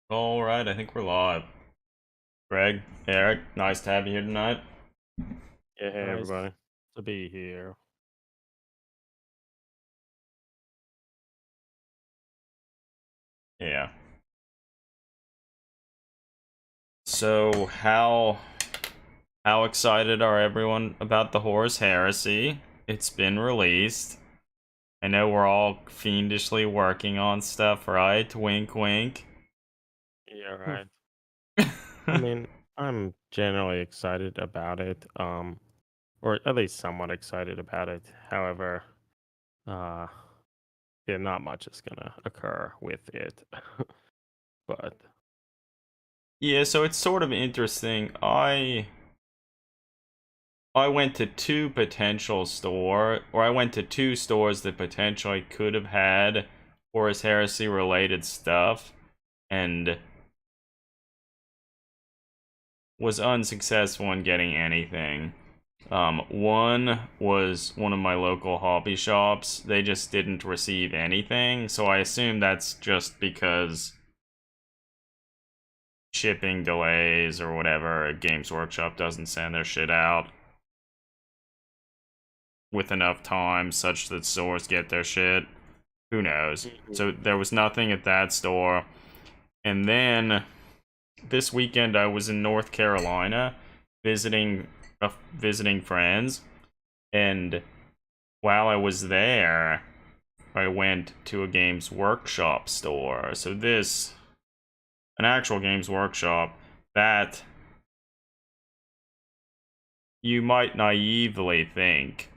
All right, I think we're live. Greg, Eric, nice to have you here tonight. Yeah, hey Nice. everybody. To be here. Yeah. So, how excited are everyone about the Horus Heresy? It's been released. I know we're all fiendishly working on stuff, right? Wink, wink. Yeah, Hmm. right. I mean, I'm generally excited about it, or at least somewhat excited about it. However, uh, yeah, not much is gonna occur with it. But Yeah, so it's sort of interesting. I went to I went to two stores that potentially could have had Horus Heresy related stuff, and was unsuccessful in getting anything. One was one of my local hobby shops. They just didn't receive anything, so I assume that's just because shipping delays or whatever. Games Workshop doesn't send their shit out with enough time such that stores get their shit. Who knows? So Mhm. there was nothing at that store. And then this weekend I was in North Carolina visiting visiting friends, and while I was there, I went to a Games Workshop store. So an actual Games Workshop that you might naively think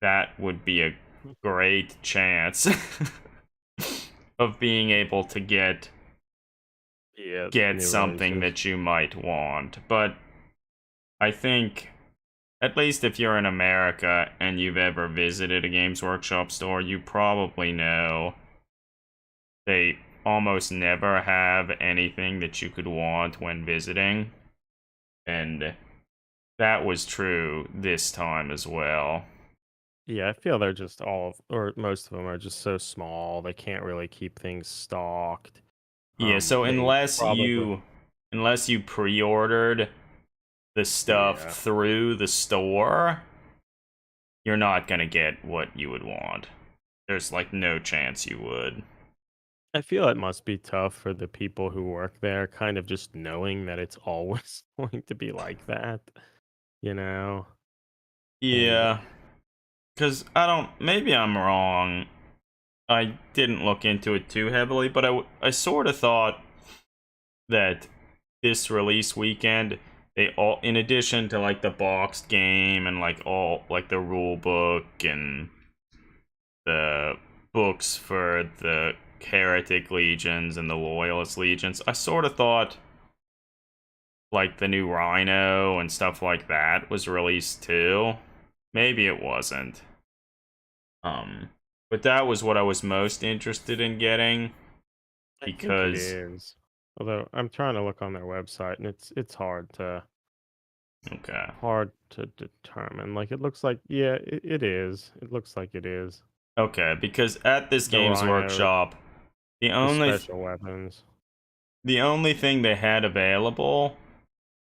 that would be a great chance of being able to Yeah, get new something releases. that you might want. But I think, at least if you're in America and you've ever visited a Games Workshop store, you probably know they almost never have anything that you could want when visiting. And that was true this time as well. Yeah, I feel they're just or most of them are just so small. They can't really keep things stocked. Yeah, so They probably, unless you pre-ordered the stuff yeah. through the store, you're not gonna get what you would want. There's like no chance you would. I feel it must be tough for the people who work there, kind of just knowing that it's always going to be like that, you know? And Yeah, because I don't. Maybe I'm wrong. I didn't look into it too heavily, but I sort of thought that this release weekend, they all, in addition to like the boxed game and like all like the rule book and the books for the heretic legions and the loyalist legions, I sort of thought like the new Rhino and stuff like that was released too. Maybe it wasn't. Um, but that was what I was most interested in getting I think it because is. Although I'm trying to look on their website and it's okay. hard to determine. Like it looks like yeah, it is. It looks like it is. Okay, because at this The Games Rhino, Workshop, the the only th- special weapons. the only thing they had available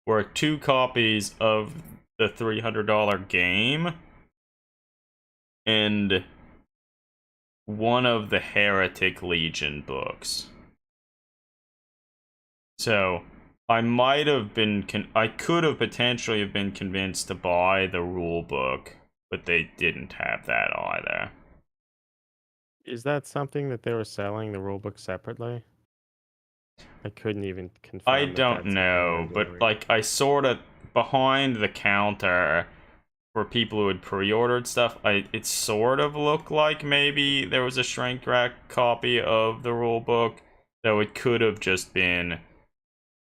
were two copies of the $300 game and one of the Heretic Legion books. So I could have potentially have been convinced to buy the rule book, but they didn't have that either. Is that something that they were selling the rulebook separately? I couldn't even I confirm that don't that's something they were know, but doing. like I sort of behind the counter for people who had pre-ordered stuff, it sort of looked like maybe there was a shrink wrap copy of the rule book, though it could have just been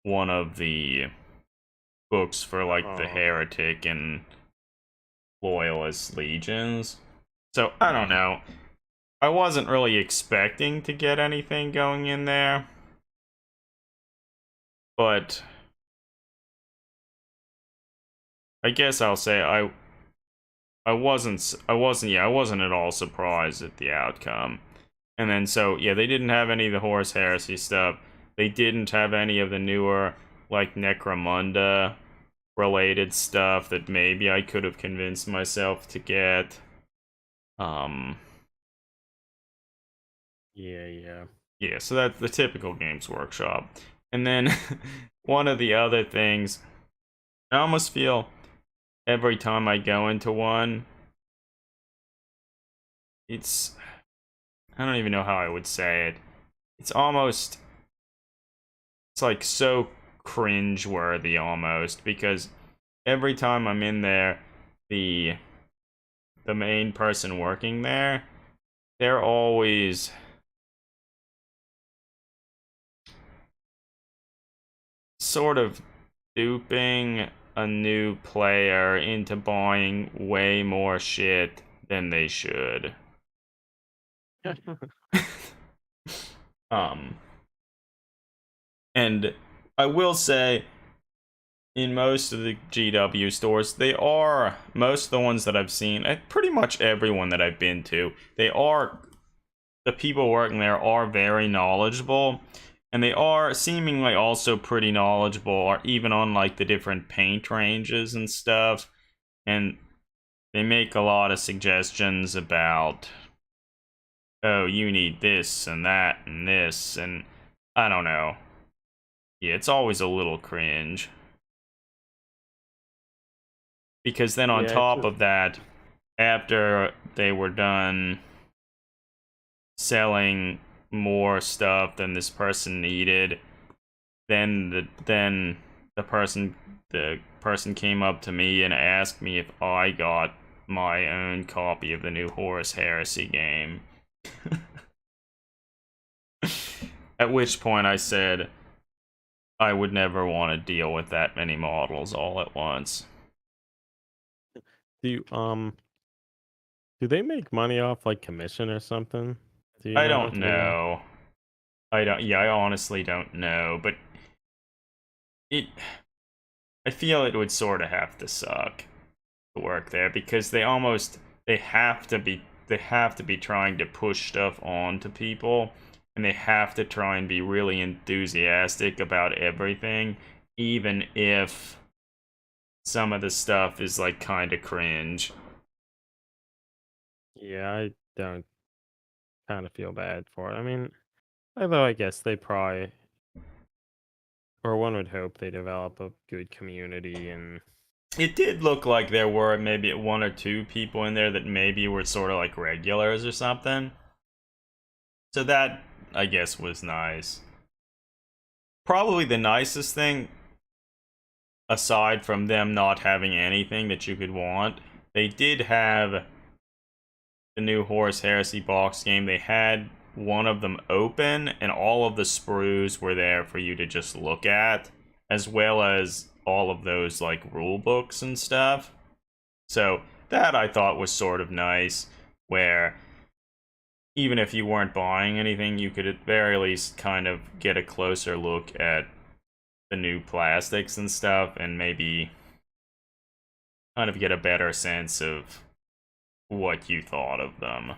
one of the books for like the Oh, heretic and loyalist legions. So I don't know. I wasn't really expecting to get anything going in there, but I guess I'll say I wasn't at all surprised at the outcome. And then so yeah, they didn't have any of the Horus Heresy stuff. they didn't have any of the newer, like, Necromunda related stuff that maybe I could have convinced myself to get. Yeah. Yeah, so that's the typical Games Workshop. And then one of the other things, I almost feel every time I go into one, it's, I don't even know how I would say it. It's almost, it's like so cringe-worthy almost, because every time I'm in there, the main person working there, they're always sort of duping a new player into buying way more shit than they should. Um, and I will say, in most of the GW stores, most of the ones that I've seen, pretty much everyone that I've been to, the people working there are very knowledgeable, and they are seemingly also pretty knowledgeable, or even on like the different paint ranges and stuff, and they make a lot of suggestions about, oh, you need this and that and this, and I don't know. Yeah, it's always a little cringe. Because then on Yeah, it top just of that, after they were done selling more stuff than this person needed, then the person came up to me and asked me if I got my own copy of the new Horus Heresy game. At which point I said I would never want to deal with that many models all at once. do you, do they make money off like commission or something? Do you I know? don't Do they? know. I honestly don't know, but it I feel it would sort of have to suck to work there, because they have to be trying to push stuff on to people, and they have to try and be really enthusiastic about everything, even if some of the stuff is like kind of cringe. Yeah, I don't kind of feel bad for it. I mean, although I guess they probably, or one would hope they develop a good community and It did look like there were maybe one or two people in there that maybe were sort of like regulars or something. So that, I guess, was nice. Probably the nicest thing, aside from them not having anything that you could want, they did have the new Horus Heresy box game. They had one of them open, and all of the sprues were there for you to just look at, as well as all of those like rule books and stuff. So that I thought was sort of nice, where even if you weren't buying anything, you could at very least kind of get a closer look at the new plastics and stuff, and maybe kind of get a better sense of what you thought of them.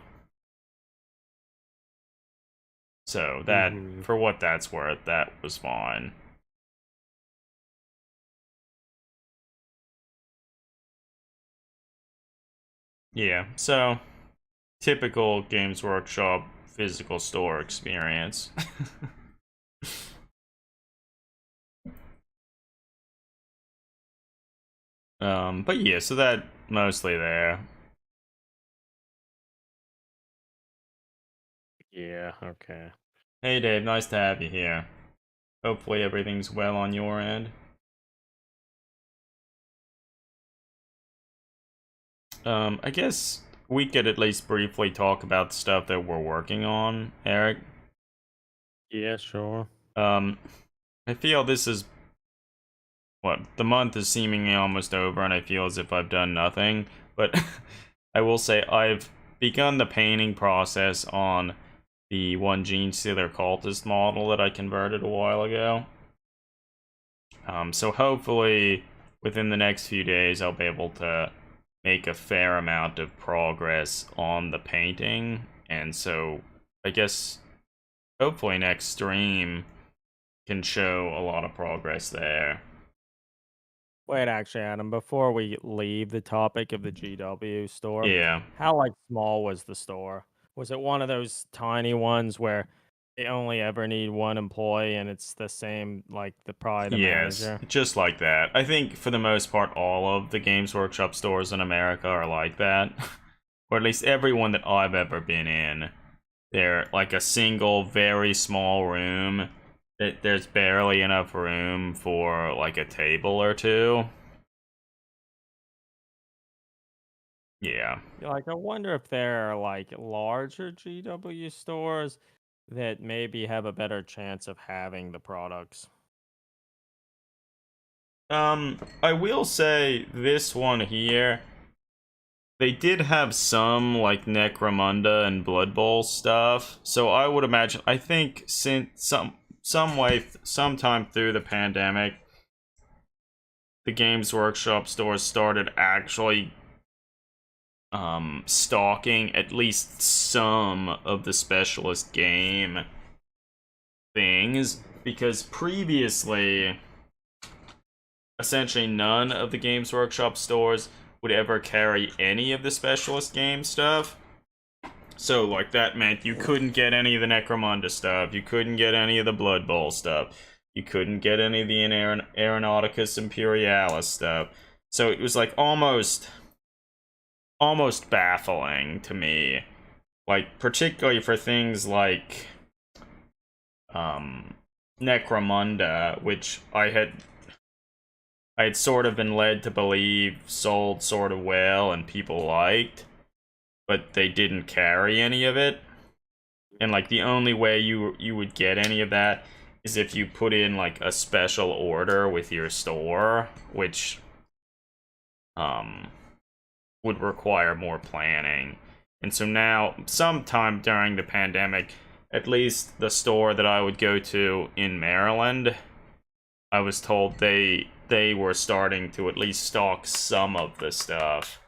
So that, hmm. for what that's worth, that was fine. Yeah, so typical Games Workshop physical store experience. But yeah, so that mostly there. Yeah, okay. Hey Dave, nice to have you here. Hopefully everything's well on your end. I guess we could at least briefly talk about the stuff that we're working on, Eric. Yeah, sure. Um, I feel this is what the month is seemingly almost over, and I feel as if I've done nothing. But I will say I've begun the painting process on the one Genestealer cultist model that I converted a while ago. So hopefully within the next few days I'll be able to make a fair amount of progress on the painting, and so I guess hopefully next stream can show a lot of progress there. Wait, actually, Adam, before we leave the topic of the GW store, Yeah. how like small was the store? Was it one of those tiny ones where they only ever need one employee and it's the same like the probably the Yes, manager? just like that. I think for the most part, all of the Games Workshop stores in America are like that. Or at least everyone that I've ever been in. They're like a single, very small room. There's barely enough room for like a table or two. Yeah. Like, I wonder if there are like larger GW stores that maybe have a better chance of having the products. I will say this one here, they did have some like Necromunda and Blood Bowl stuff. So I would imagine, I think since some way sometime through the pandemic, the Games Workshop stores started actually stocking at least some of the specialist game things, because previously essentially none of the Games Workshop stores would ever carry any of the specialist game stuff. So, like, that meant you couldn't get any of the Necromunda stuff, you couldn't get any of the Blood Bowl stuff, you couldn't get any of the Aeronauticus Imperialis stuff. So it was like almost baffling to me. Like, particularly for things like Necromunda, which I had sort of been led to believe sold sort of well and people liked, but they didn't carry any of it. And like the only way you would get any of that is if you put in like a special order with your store, which um would require more planning. And so now, sometime during the pandemic, at least the store that I would go to in Maryland, I was told they were starting to at least stock some of the stuff.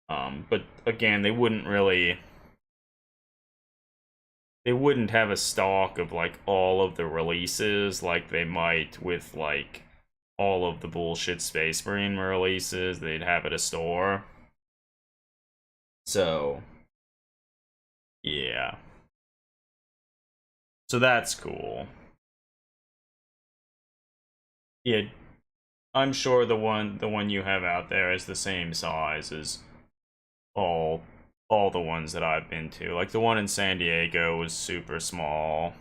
But again, they wouldn't have a stock of like all of the releases like they might with like all of the bullshit Space Marine releases. They'd have at a store. So, yeah. So that's cool. Yeah, I'm sure the one you have out there is the same size as all all the ones that I've been to. Like the one in San Diego was super small.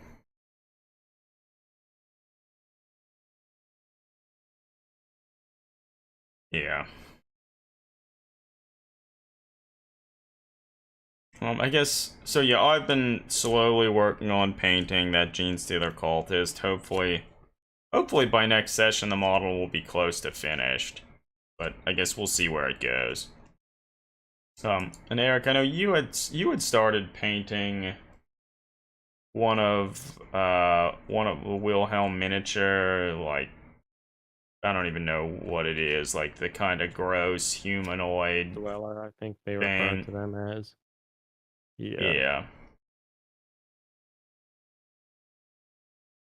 Yeah. I guess so. Yeah, I've been slowly working on painting that Genestealer cultist. Hopefully by next session the model will be close to finished. But I guess we'll see where it goes. And Eric, I know you had started painting one of the Wilhelm miniature, like I don't even know what it is, like the kind of gross humanoid Dweller, I think they refer thing. to them as. Yeah. Yeah.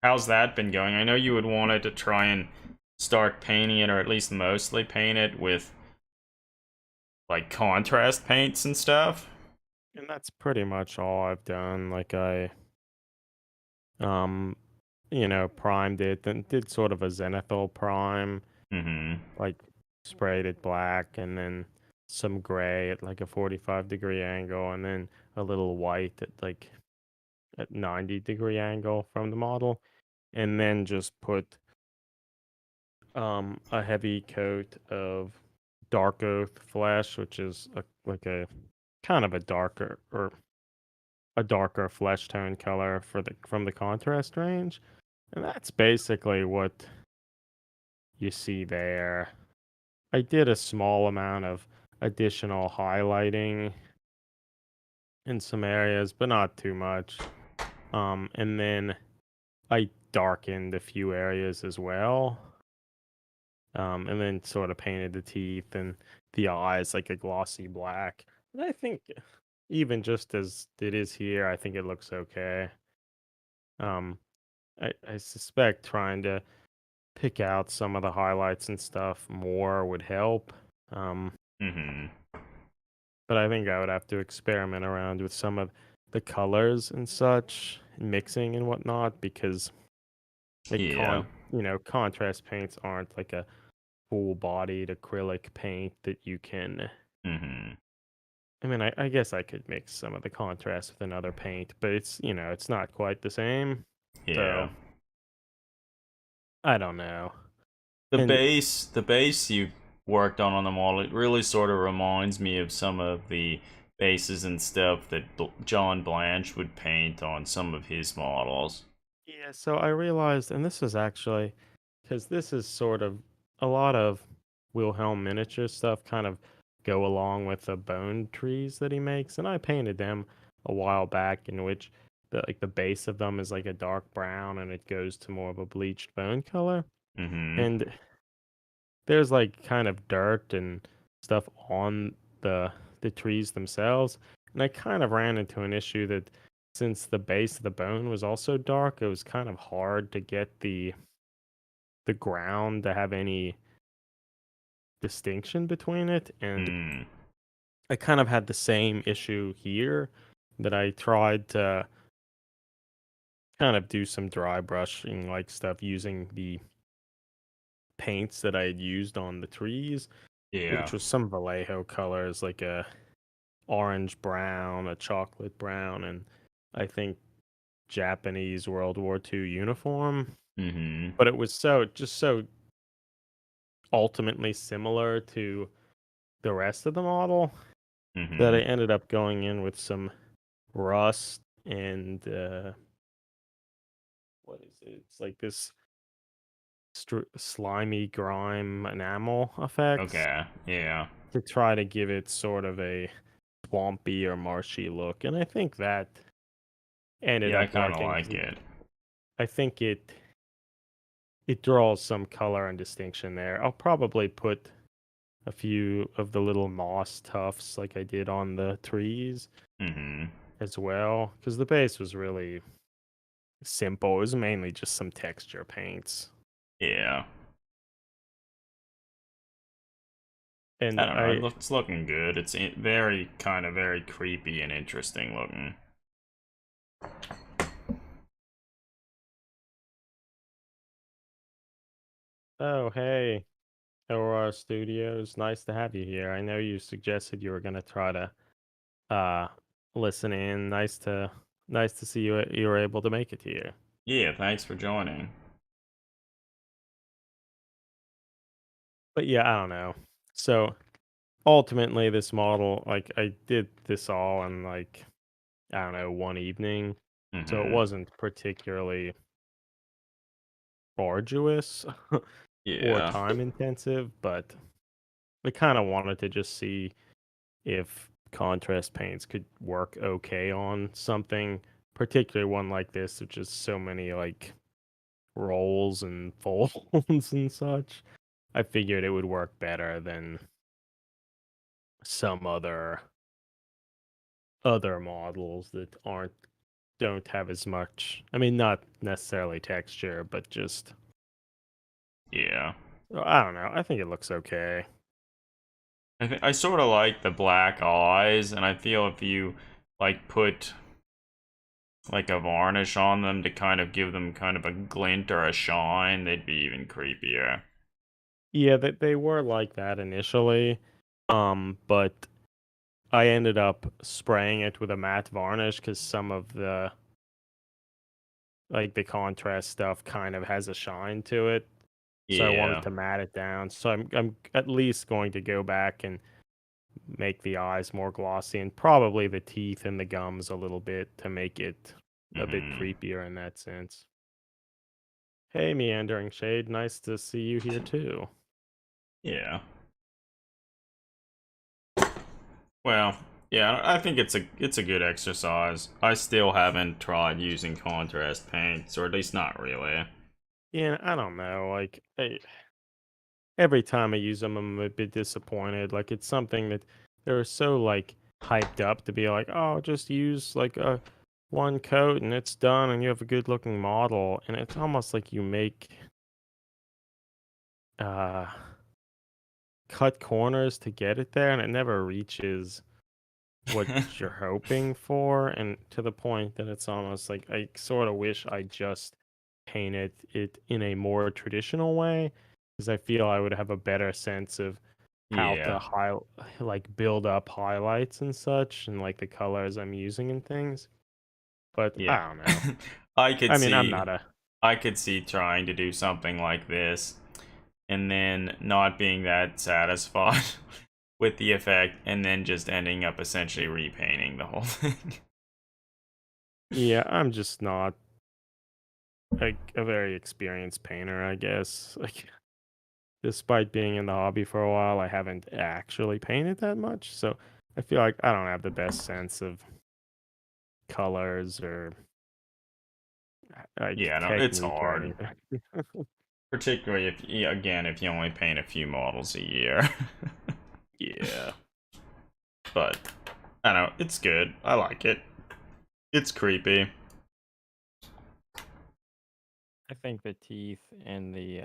How's that been going? I know you had wanted to try and start painting it, or at least mostly paint it with like contrast paints and stuff. And that's pretty much all I've done. Like I um primed it and did sort of a zenithal prime, Mm-hmm. like sprayed it black and then some gray at like a 45-degree angle and then a little white at like at 90-degree angle from the model and then just put a heavy coat of dark oath flesh, which is like a kind of a darker flesh tone color for the from the contrast range. And that's basically what you see there. I did a small amount of additional highlighting in some areas, but not too much. And then I darkened a few areas as well. And then sort of painted the teeth and the eyes like a glossy black. And I think even just as it is here, I think it looks okay. Um, I suspect trying to pick out some of the highlights and stuff more would help. Um, Mm-hmm. but I think I would have to experiment around with some of the colors and such, mixing and whatnot, because like Yeah. contrast paints aren't like a full-bodied acrylic paint that you can. Mm-hmm. I mean, I guess I could mix some of the contrast with another paint, but it's not quite the same. Yeah. So I don't know. The And base you worked on the model, it really sort of reminds me of some of the bases and stuff that John Blanche would paint on some of his models. yeah, so I realized, and this is actually because this is sort of a lot of Wilhelm miniature stuff kind of go along with the bone trees that he makes, and I painted them a while back, in which the base of them is like a dark brown, and it goes to more of a bleached bone color, Mm-hmm. and there's like kind of dirt and stuff on the trees themselves, and I kind of ran into an issue that since the base of the bone was also dark, it was kind of hard to get the ground to have any distinction between it, and Mm. I kind of had the same issue here that I tried to kind of do some dry brushing like stuff using the paints that I had used on the trees, Yeah. which was some Vallejo colors like a orange brown, a chocolate brown, and I think Japanese World War II uniform. Mm-hmm. But it was so ultimately similar to the rest of the model that Mm-hmm. I ended up going in with some rust and what is it? It's like this slimy grime enamel effects Okay. Yeah. to try to give it sort of a swampy or marshy look, and I think that ended Yeah, I up kind of working like 'cause it. I think it draws some color and distinction there. I'll probably put a few of the little moss tufts like I did on the trees Mm-hmm. as well, because the base was really simple. It was mainly just some texture paints. Yeah. I And don't know. It's looking good. It's very kind of very creepy and interesting looking. oh, hey, Aurora Studios, nice to have you here. I know you suggested you were gonna try to uh listen in. Nice to see you were able to make it here. Yeah, thanks for joining. But yeah, I don't know. So ultimately this model, like I did this all in like I don't know, one evening. So it Mm-hmm. wasn't particularly arduous or Yeah. time intensive, but I kind of wanted to just see if contrast paints could work okay on something, particularly one like this, which is so many like rolls and folds and such. I figured it would work better than some other models that aren't don't have as much. I mean, not necessarily texture, but just Yeah. I don't know. I think it looks okay. I sort of like the black eyes, and I feel if you like put like a varnish on them to kind of give them kind of a glint or a shine, they'd be even creepier. Yeah, they were like that initially, but I ended up spraying it with a matte varnish because some of the contrast stuff kind of has a shine to it. So I wanted Yeah. to matte it down. So I'm at least going to go back and make the eyes more glossy and probably the teeth and the gums a little bit to make it a bit Mm-hmm. creepier in that sense. Hey, Meandering Shade, nice to see you here too. Yeah. Well, yeah, I think it's a good exercise. I still haven't tried using contrast paints, or at least not really. Yeah, I don't know. Like, every time I use them, I'm a bit disappointed. Like, it's something that they're so like hyped up to be like, oh, just use like one coat and it's done and you have a good looking model, and it's almost like you make uh cut corners to get it there and it never reaches what you're hoping for, and to the point that it's almost like I sort of wish I just painted it in a more traditional way, because I feel I would have a better sense of how to Yeah. like build up highlights and such and like the colors I'm using and things. But Yeah. I don't know. I could I mean, I'm see not a I could see trying to do something like this and then not being that satisfied with the effect and then just ending up essentially repainting the whole thing. yeah, I'm just not like a very experienced painter, I guess. Like despite being in the hobby for a while, I haven't actually painted that much, so I feel like I don't have the best sense of colors or like Yeah, no, it's technique or hard. anything. Particularly if, again, if you only paint a few models a year. Yeah. But, I don't know, it's good. I like it. It's creepy. I think the teeth and the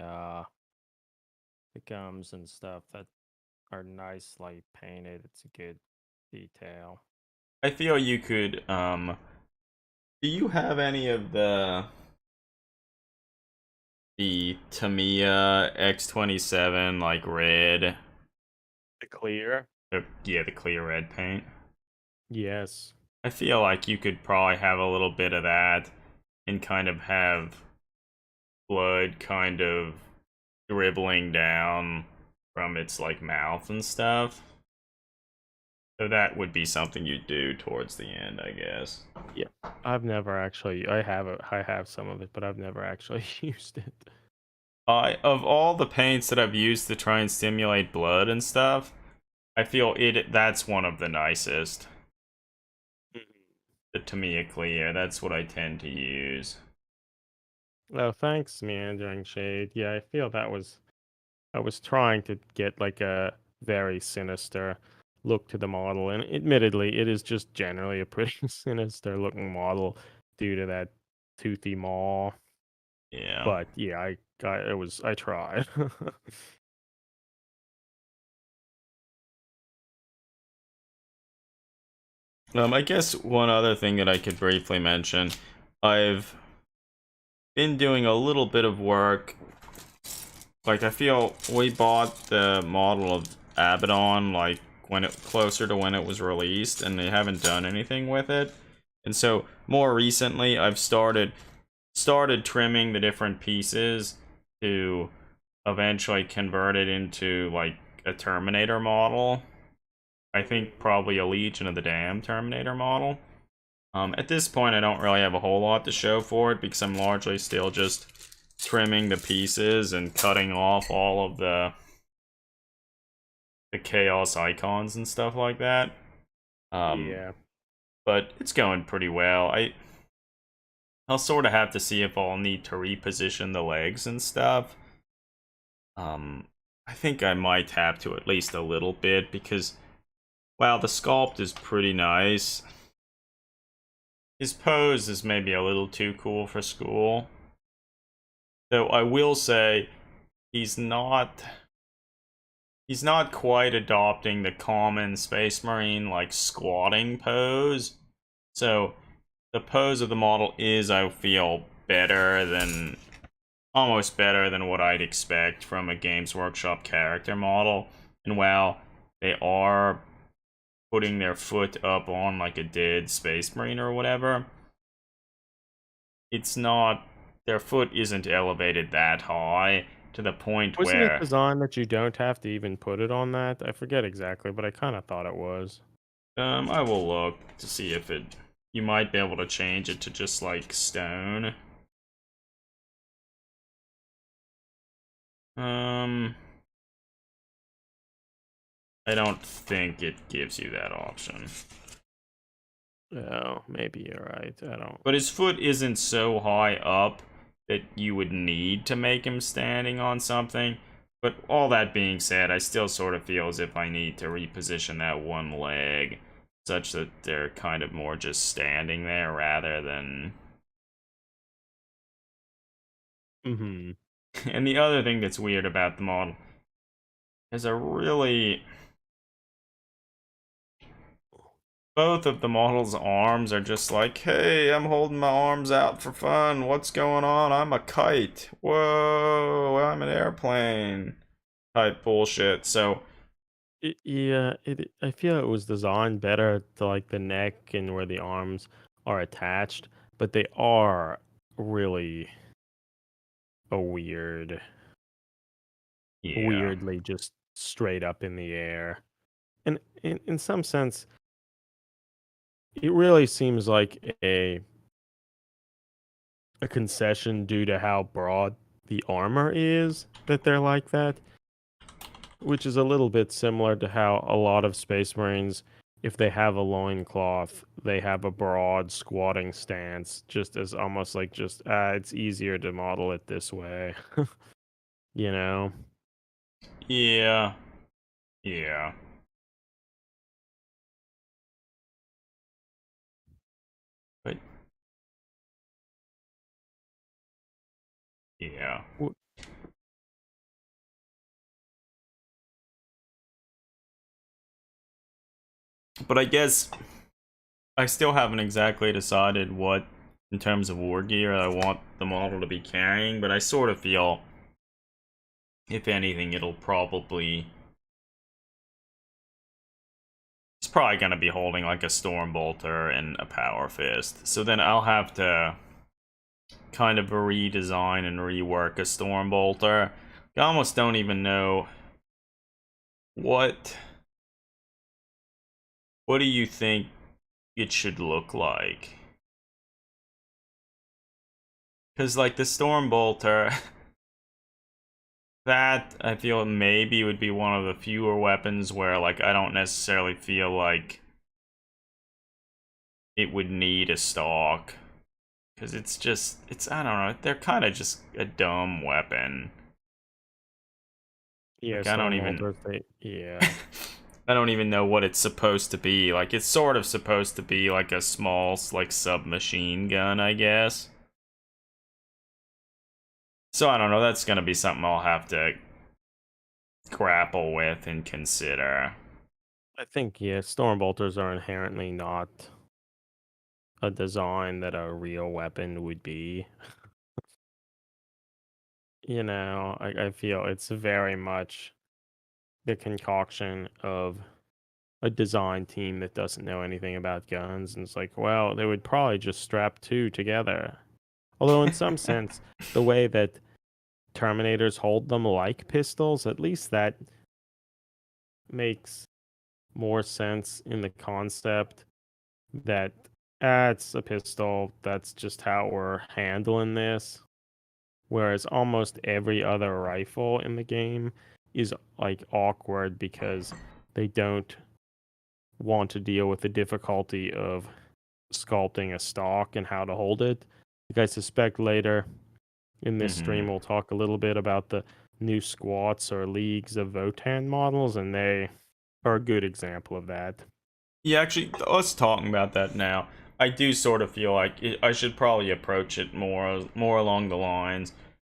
gums and stuff that are nicely painted, it's a good detail. I feel you could, do you have any of the Tamiya X27, like, red? The clear? Yeah, the clear red paint. Yes. I feel like you could probably have a little bit of that and kind of have blood kind of dribbling down from its like mouth and stuff. So that would be something you'd do towards the end, I guess. Yeah. I have some of it, but I've never actually used it. I Of all the paints that I've used to try and stimulate blood and stuff, I feel that's one of the nicest. The Tamiya Clear, that's what I tend to use. Oh, thanks, Meandering Shade. Yeah, I feel I was trying to get like a very sinister look to the model, and admittedly, it is just generally a pretty sinister looking model due to that toothy maw. Yeah. But yeah, I tried. I guess one other thing that I could briefly mention, I've been doing a little bit of work. Like I feel we bought the model of Abaddon like when it closer to when it was released, and they haven't done anything with it. And so more recently, I've started trimming the different pieces to eventually convert it into like a Terminator model. I think probably a Legion of the Damned Terminator model. At this point, I don't really have a whole lot to show for it because I'm largely still just trimming the pieces and cutting off all of the chaos icons and stuff like that. Um, Yeah. but it's going pretty well. I'll sort of have to see if I'll need to reposition the legs and stuff. Um, I think I might have to at least a little bit because, while the sculpt is pretty nice, his pose is maybe a little too cool for school. Though I will say, he's not he's not quite adopting the common Space Marine like squatting pose. So the pose of the model is, I feel, almost better than what I'd expect from a Games Workshop character model. And while they are putting their foot up on like a dead Space Marine or whatever, it's not, their foot isn't elevated that high to the point Wasn't it where designed that you don't have to even put it on that? I forget exactly, but I kind of thought it was. I will look to see if it, you might be able to change it to just like stone. Um, I don't think it gives you that option. Oh, maybe you're right. I don't. But his foot isn't so high up that you would need to make him standing on something. But all that being said, I still sort of feel as if I need to reposition that one leg such that they're kind of more just standing there rather than. Hmm. And the other thing that's weird about the model is a really. Both of the model's arms are just like, hey, I'm holding my arms out for fun. What's going on? I'm a kite. Whoa, I'm an airplane. Type bullshit. So, Yeah, I feel it was designed better to like the neck and where the arms are attached, but they are really a yeah. weirdly just straight up in the air. And in some sense, it really seems like a concession due to how broad the armor is that they're like that, which is a little bit similar to how a lot of Space Marines, if they have a loincloth, they have a broad squatting stance, just as almost like just it's easier to model it this way, you know? Yeah. Yeah. But, yeah. W- But I guess I still haven't exactly decided what, in terms of war gear, I want the model to be carrying, but I sort of feel, if anything, it's probably going to be holding like a Stormbolter and a Power Fist. So then I'll have to kind of redesign and rework a Stormbolter. I almost don't even know what do you think it should look like? Because like the Stormbolter, that I feel maybe would be one of the fewer weapons where like I don't necessarily feel like it would need a stock. Because it's I don't know, they're kind of just a dumb weapon. Yeah, Like I don't even Stormbolters, yeah. I don't even know what it's supposed to be. Like it's sort of supposed to be like a small like submachine gun, I guess. So I don't know, that's going to be something I'll have to grapple with and consider. I think, yeah, Stormbolters are inherently not a design that a real weapon would be. I feel it's very much the concoction of a design team that doesn't know anything about guns. And it's like, well, they would probably just strap two together. Although, in some sense, the way that Terminators hold them like pistols, at least that makes more sense in the concept that it's a pistol. That's just how we're handling this. Whereas almost every other rifle in the game is like awkward because they don't want to deal with the difficulty of sculpting a stock and how to hold it. Like I suspect later in this Hmm. stream we'll talk a little bit about the new squats or leagues of Votan models, and they are a good example of that. Yeah, actually, us talking about that now, I do sort of feel like I should probably approach it more along the lines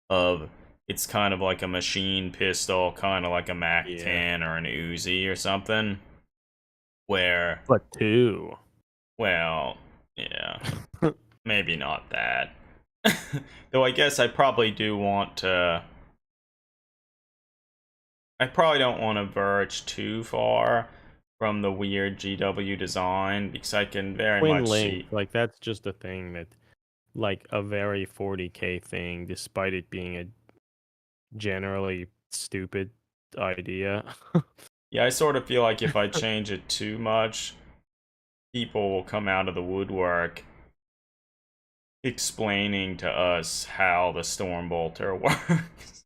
of it's kind of like a machine pistol, kind of like a Mac Yeah. 10 or an Uzi or something, where, But two. well, yeah, maybe not that. Though I guess I probably do want to. I probably don't want to verge too far from the weird GW design because I can very Twin much link, see. like that's just a thing that like a very 40K thing, despite it being a generally stupid idea. Yeah, I sort of feel like if I change it too much, people will come out of the woodwork explaining to us how the Stormbolter works.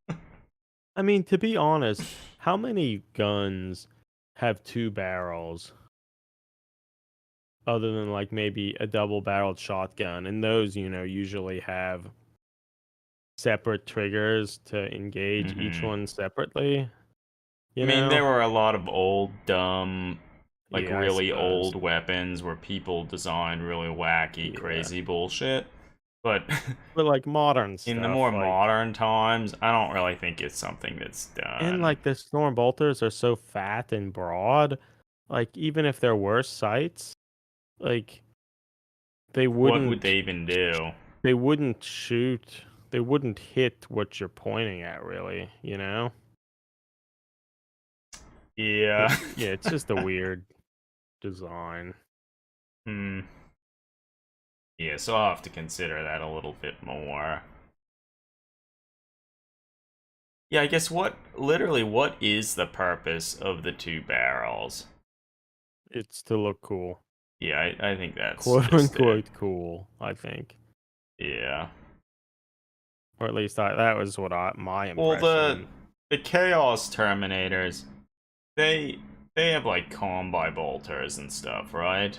I mean, to be honest, how many guns have two barrels other than like maybe a double barreled shotgun? And those, usually have separate triggers to engage each Hmm. one separately, I you mean, know? there were a lot of old, dumb like Yeah, I really suppose. old weapons where people design really wacky, Yeah. crazy bullshit. But But like modern in the stuff, more like modern times, I don't really think it's something that's and done. like the storm bolters are so fat and broad, like even if they're worse sights, like they What would wouldn't they even do? they wouldn't shoot, they wouldn't hit what you're pointing at really, you know? Yeah. Yeah, it's just a weird design. Hmm. Yeah, so I'll have to consider that a little bit more. Yeah, I guess what is the purpose of the two barrels? It's to look cool. Yeah, I think that's Quote just it. unquote cool, I think. Yeah. Or at least that was what my Well, impression. the Chaos Terminators, they they have like combi bolters and stuff, right?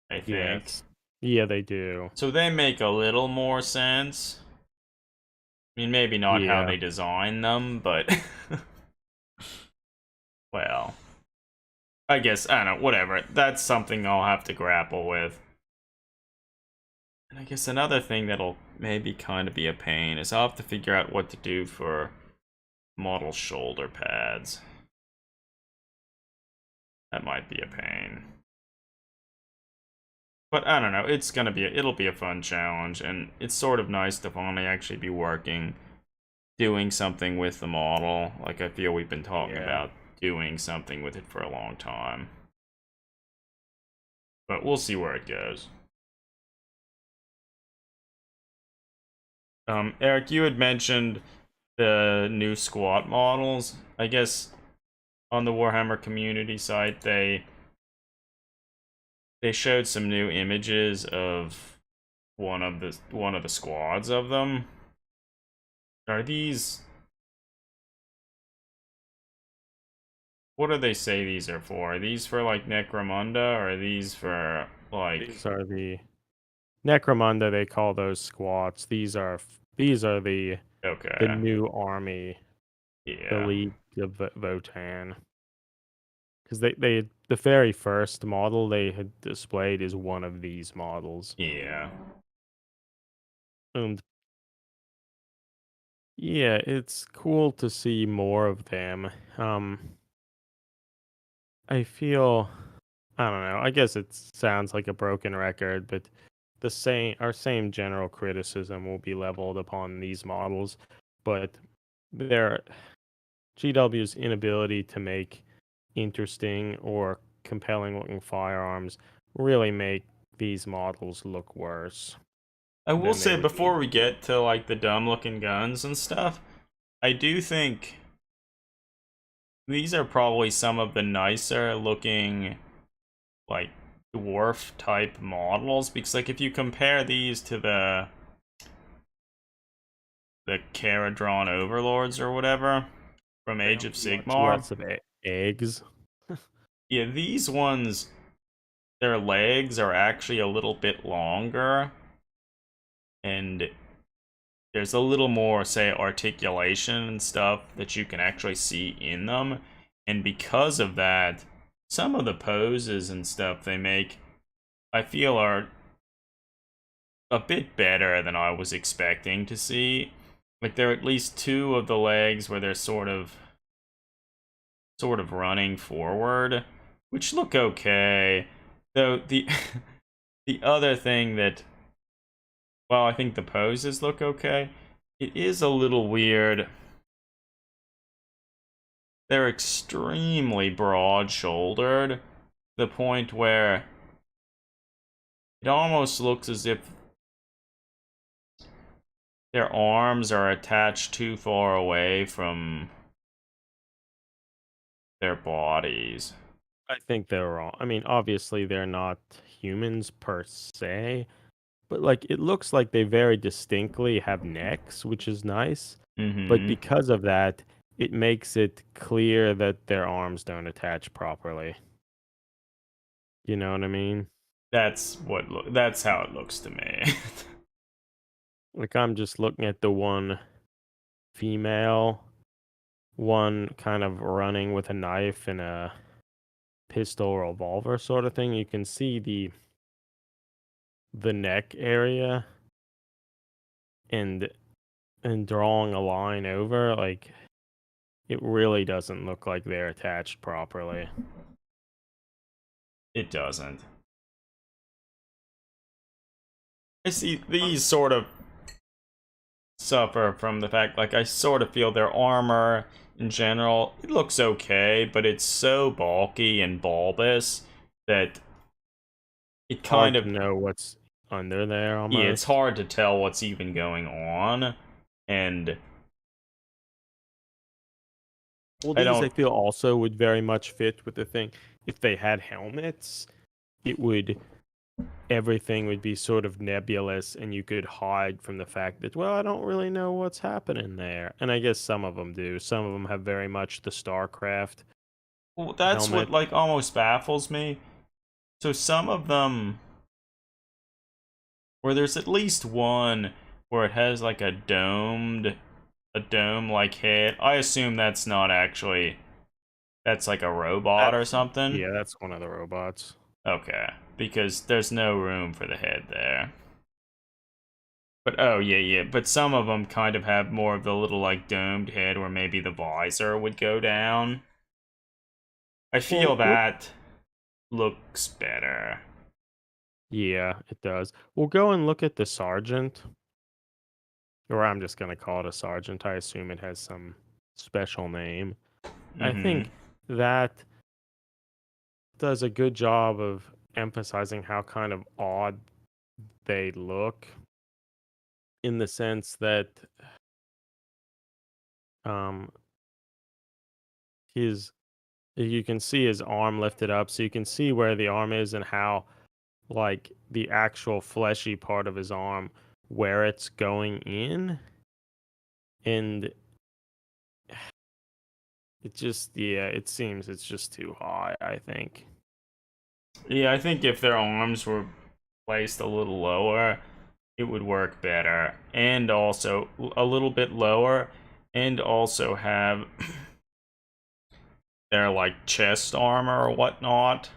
I think. Yes. Yeah, they do. So they make a little more sense. I mean, maybe not how Yeah. they design them, but well, I guess I don't know, whatever. That's something I'll have to grapple with. And I guess another thing that'll maybe kind of be a pain is I'll have to figure out what to do for model shoulder pads. That might be a pain. But I don't know, it'll be a fun challenge, and it's sort of nice to finally actually be working, doing something with the model. Like I feel we've been talking Yeah. about doing something with it for a long time. But we'll see where it goes. Eric, you had mentioned the new squat models. I guess on the Warhammer community site, they showed some new images of one of the squads of them. Are these what do they say these are for? Are these for like Necromunda or are these for like These are the Necromunda, they call those squats. These are the okay. new army, the Yeah. League of Votan. Because the very first model they had displayed is one of these models. Yeah. And yeah, it's cool to see more of them. I feel I don't know. I guess it sounds like a broken record, but our same general criticism will be leveled upon these models, but their GW's inability to make interesting or compelling looking firearms really make these models look worse I will than they say would need before we to. get to like the dumb looking guns and stuff, I do think these are probably some of the nicer looking like dwarf type models because like if you compare these to the Caradron Overlords or whatever from They Age have of much Sigmar, less of eggs. yeah, these ones their legs are actually a little bit longer and there's a little more say articulation and stuff that you can actually see in them, and because of that some of the poses and stuff they make I feel are a bit better than I was expecting to see. Like there are at least two of the legs where they're sort of running forward, which look okay. Though the the other thing that well, I think the poses look okay. It is a little weird. They're extremely broad-shouldered, the point where it almost looks as if their arms are attached too far away from their bodies. I think they're wrong. I mean, obviously they're not humans per se, but like it looks like they very distinctly have necks, which is nice. But Mm-hmm. because of that, it makes it clear that their arms don't attach properly. You know what I mean? That's how it looks to me. Like I'm just looking at the one female one kind of running with a knife and a pistol revolver sort of thing. You can see the neck area and drawing a line over, like, it really doesn't look like they're attached properly. It doesn't. I see these sort of suffer from the fact, like, I sort of feel their armor in general, it looks okay, but it's so bulky and bulbous that it kind Hard of, to know what's under there yeah, it's almost. hard to tell what's even going on. And Well, I these I don't, feel also would very much fit with the thing. If they had helmets, it would everything would be sort of nebulous and you could hide from the fact that, well, I don't really know what's happening there. And I guess some of them do. Some of them have very much the StarCraft well, that's what, helmet. like, almost baffles me. So some of them, where there's at least one where it has like a dome like head. I assume that's not actually, that's like a robot or That's something. yeah, that's one of the robots. Okay, because there's no room for the head there. But oh yeah, yeah. But some of them kind of have more of the little like domed head where maybe the visor would go down. I feel Well, what that looks better. Yeah, it does. We'll go and look at the sergeant, or I'm just gonna call it a sergeant. I assume it has some special name. I Mm-hmm. think that does a good job of emphasizing how kind of odd they look in the sense that um his you can see his arm lifted up, so you can see where the arm is and how, like, the actual fleshy part of his arm, where it's going in. And it just, yeah, it seems it's just too high, I think. Yeah, I think if their arms were placed a little lower, it would work better. And also a little bit lower, and also have their like chest armor or whatnot.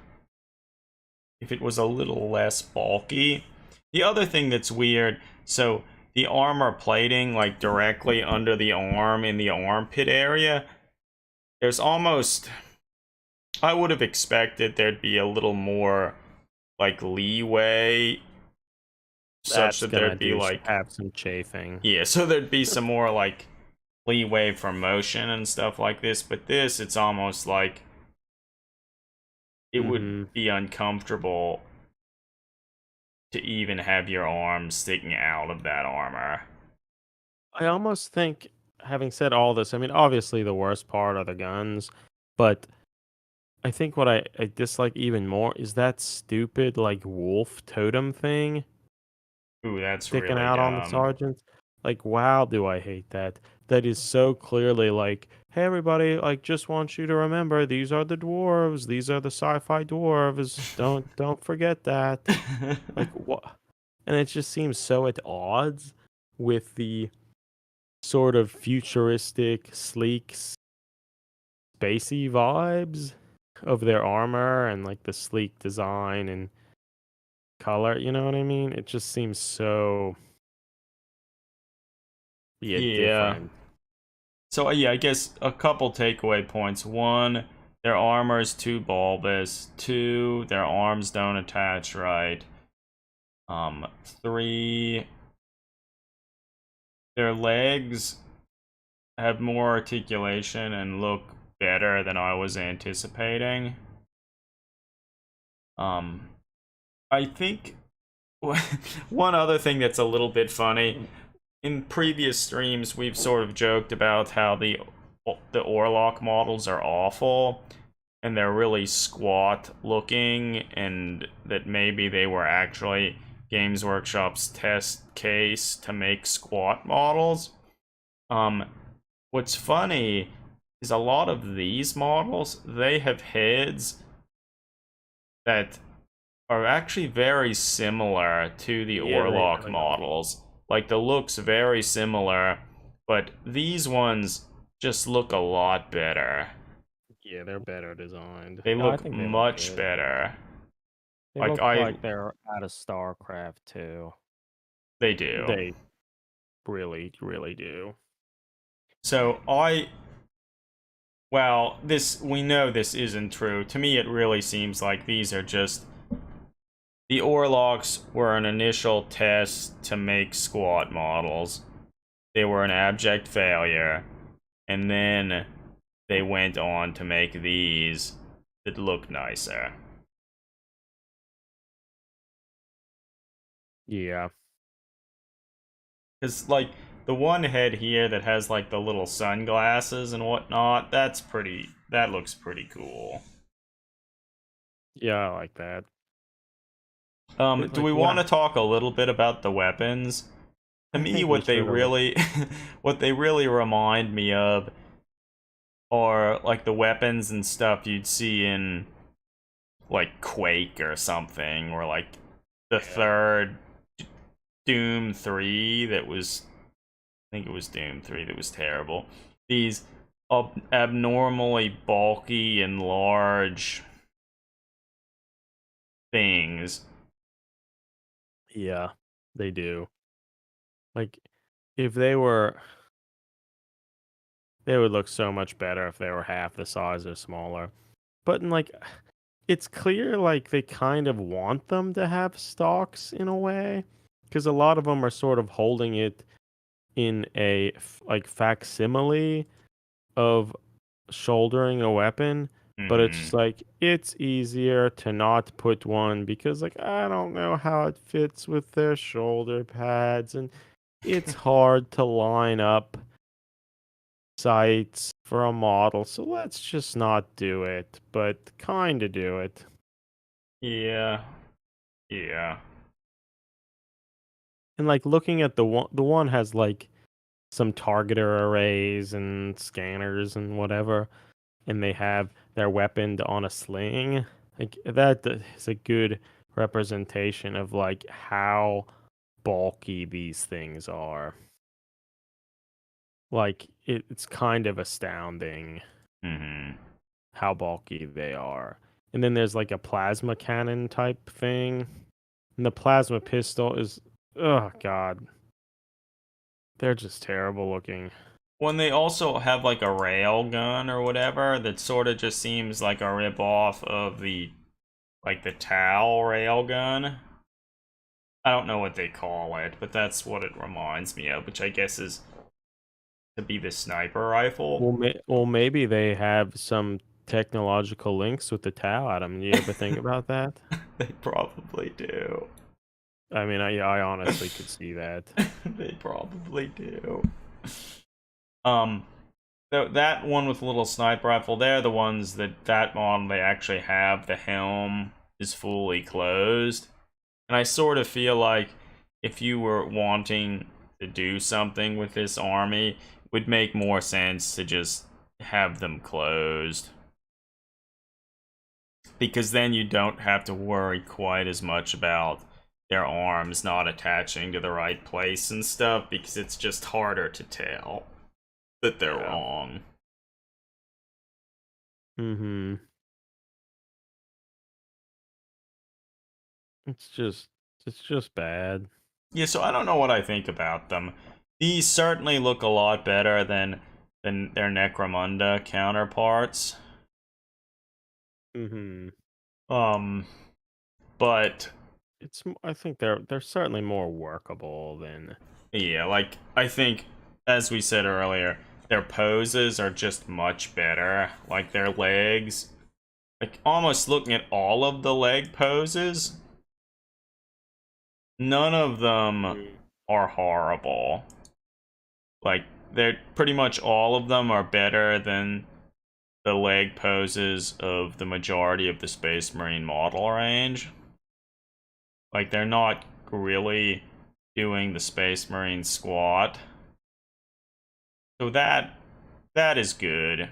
If it was a little less bulky. The other thing that's weird, so the armor plating, like directly under the arm in the armpit area, there's almost, I would have expected there'd be a little more like leeway, such That's that gonna there'd be do like, have some chafing. yeah, so there'd be some more like leeway for motion and stuff like this. But this, it's almost like it would Mm-hmm. be uncomfortable to even have your arms sticking out of that armor. I almost think, having said all this, I mean, obviously the worst part are the guns, but I think what I dislike even more is that stupid, like, wolf totem thing Ooh, that's sticking really out on the dumb. sergeant. Like, wow, do I hate that. That is so clearly like, hey, everybody, like, just want you to remember these are the dwarves. These are the sci-fi dwarves. Don't forget that. Like, what? And it just seems so at odds with the sort of futuristic, sleek, spacey vibes of their armor and like the sleek design and color. You know what I mean? It just seems so, yeah, Yeah. different. So yeah, I guess a couple takeaway points. One, their armor is too bulbous. Two, their arms don't attach right. Three, their legs have more articulation and look better than I was anticipating. Um, I think one other thing that's a little bit funny, in previous streams we've sort of joked about how the Orlock models are awful and they're really squat looking, and that maybe they were actually Games Workshop's test case to make squat models. Um, what's funny is a lot of these models, they have heads that are actually very similar to the Yeah, they Orlock really are. models. Like the looks very similar, but these ones just look a lot better. Yeah, they're better designed. They I look think they look much good. better. They Like look like they're out of StarCraft too. they do. They really, really do. So well, this we know this isn't true. To me, it really seems like these are just the Orlocks were an initial test to make squat models. They were an abject failure, and then they went on to make these that look nicer. Yeah. Because, like, the one head here that has, like, the little sunglasses and whatnot, that looks pretty cool. Yeah, I like that. Do Like we what want to talk a little bit about the weapons? To I me, think we what they should have. really, what they really remind me of are, like, the weapons and stuff you'd see in, like, Quake or something, or, like, the third Doom 3 that was, I think it was Doom 3 that was terrible. These abnormally bulky and large things. Yeah, they do. Like if they were they would look so much better if they were half the size or smaller. But in like it's clear like they kind of want them to have stalks in a way because a lot of them are sort of holding it in a like facsimile of shouldering a weapon, but it's Hmm. just like it's easier to not put one because like I don't know how it fits with their shoulder pads and it's hard to line up sights for a model. So let's just not do it, but kind of do it. Yeah. Yeah. And like looking at the one has like some targeter arrays and scanners and whatever, and they have their weapon on a sling. Like that is a good representation of like how bulky these things are. Like it's kind of astounding Hmm. how bulky they are. And then there's like a plasma cannon type thing. And the plasma pistol is oh god. They're just terrible looking. When they also have like a rail gun or whatever, that sort of just seems like a rip off of the Tau rail gun. I don't know what they call it, but that's what it reminds me of, which I guess is to be the sniper rifle. Well, maybe they have some technological links with the Tau Atom. You ever think about that? They probably do. I mean, I honestly could see that. They probably do. Um, that one with the little sniper rifle, they're the ones that model they actually have. The helm is fully closed, and I sort of feel like if you were wanting to do something with this army, it would make more sense to just have them closed. Because then you don't have to worry quite as much about their arms not attaching to the right place and stuff, because it's just harder to tell that they're Yeah. wrong. Mm-hmm. It's just it's just bad. Yeah, so I don't know what I think about them. These certainly look a lot better than their Necromunda counterparts. Mm-hmm. Um, but I think they're certainly more workable than yeah, like I think as we said earlier, their poses are just much better. Like their legs, like almost looking at all of the leg poses, none of them Mm. are horrible. Like they're pretty much all of them are better than the leg poses of the majority of the Space Marine model range. Like they're not really doing the Space Marine squat. So that is good.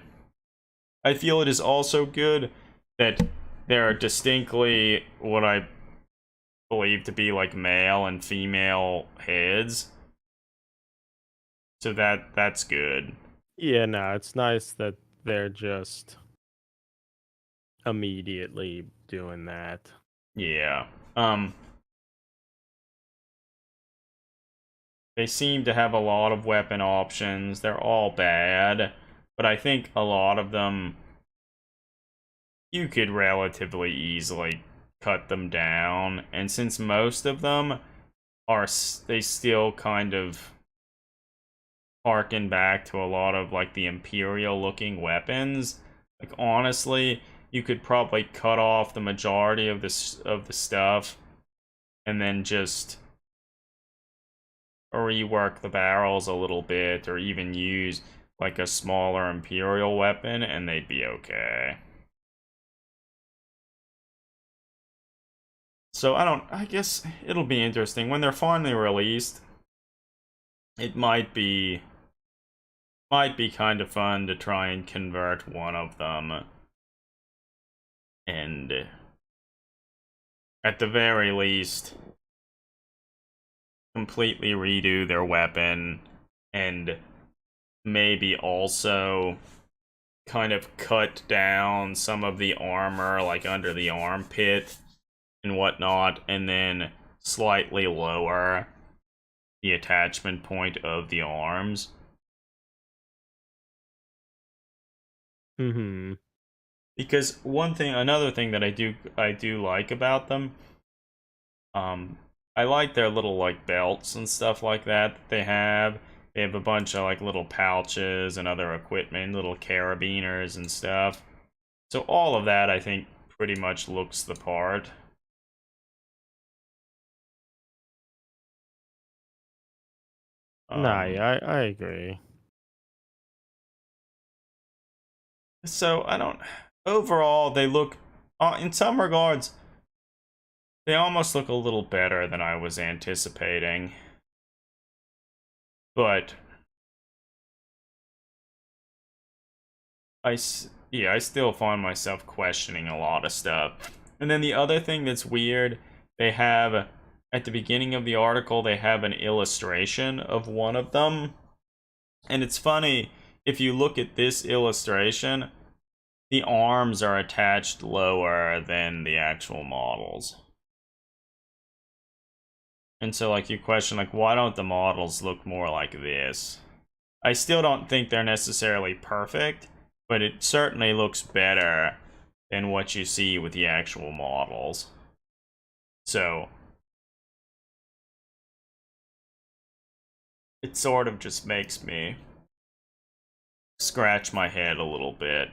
I feel it is also good that there are distinctly what I believe to be like male and female heads. So that's good. Yeah, no, it's nice that they're just immediately doing that. Yeah. Um, they seem to have a lot of weapon options. They're all bad, but I think a lot of them you could relatively easily cut them down. And since most of them they still kind of harken back to a lot of like the imperial looking weapons, like honestly, you could probably cut off the majority of this of the stuff and then just rework the barrels a little bit or even use like a smaller imperial weapon and they'd be okay. So I guess it'll be interesting when they're finally released. It might be kind of fun to try and convert one of them and at the very least completely redo their weapon and maybe also kind of cut down some of the armor like under the armpit and whatnot and then slightly lower the attachment point of the arms. Mhm. Because another thing that I do like about them, um, I like their little like belts and stuff like that they have. They have a bunch of like little pouches and other equipment, little carabiners and stuff. So all of that I think pretty much looks the part. Nah, Um, yeah, I agree. so I don't. Overall, they look, in some regards, they almost look a little better than I was anticipating. But yeah, I still find myself questioning a lot of stuff. And then the other thing that's weird, they have at the beginning of the article, they have an illustration of one of them. And it's funny, if you look at this illustration, the arms are attached lower than the actual models. And so, like, you question, like, why don't the models look more like this? I still don't think they're necessarily perfect, but it certainly looks better than what you see with the actual models. So, it sort of just makes me scratch my head a little bit.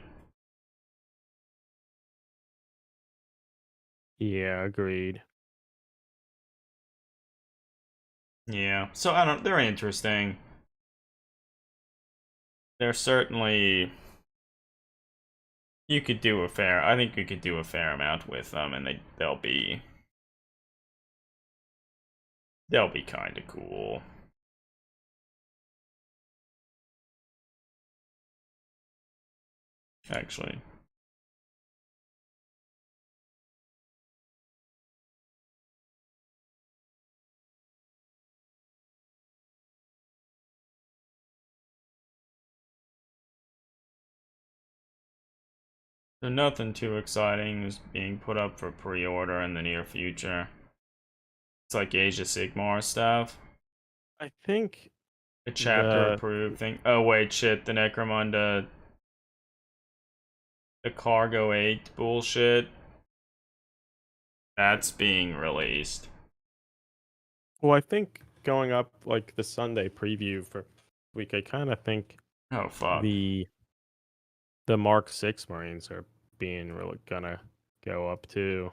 Yeah, agreed. Yeah. So, I don't, they're interesting. They're certainly, I think you could do a fair amount with them, and they'll be kind of cool. Actually. So nothing too exciting is being put up for pre-order in the near future. It's like Asia Sigmar stuff. I think A chapter the approved thing. Oh wait, shit, the Necromunda, the Cargo 8 bullshit. That's being released. well, I think going up like the Sunday preview for week, I kind of think Oh fuck. the the Mark 6 Marines are being really gonna go up too.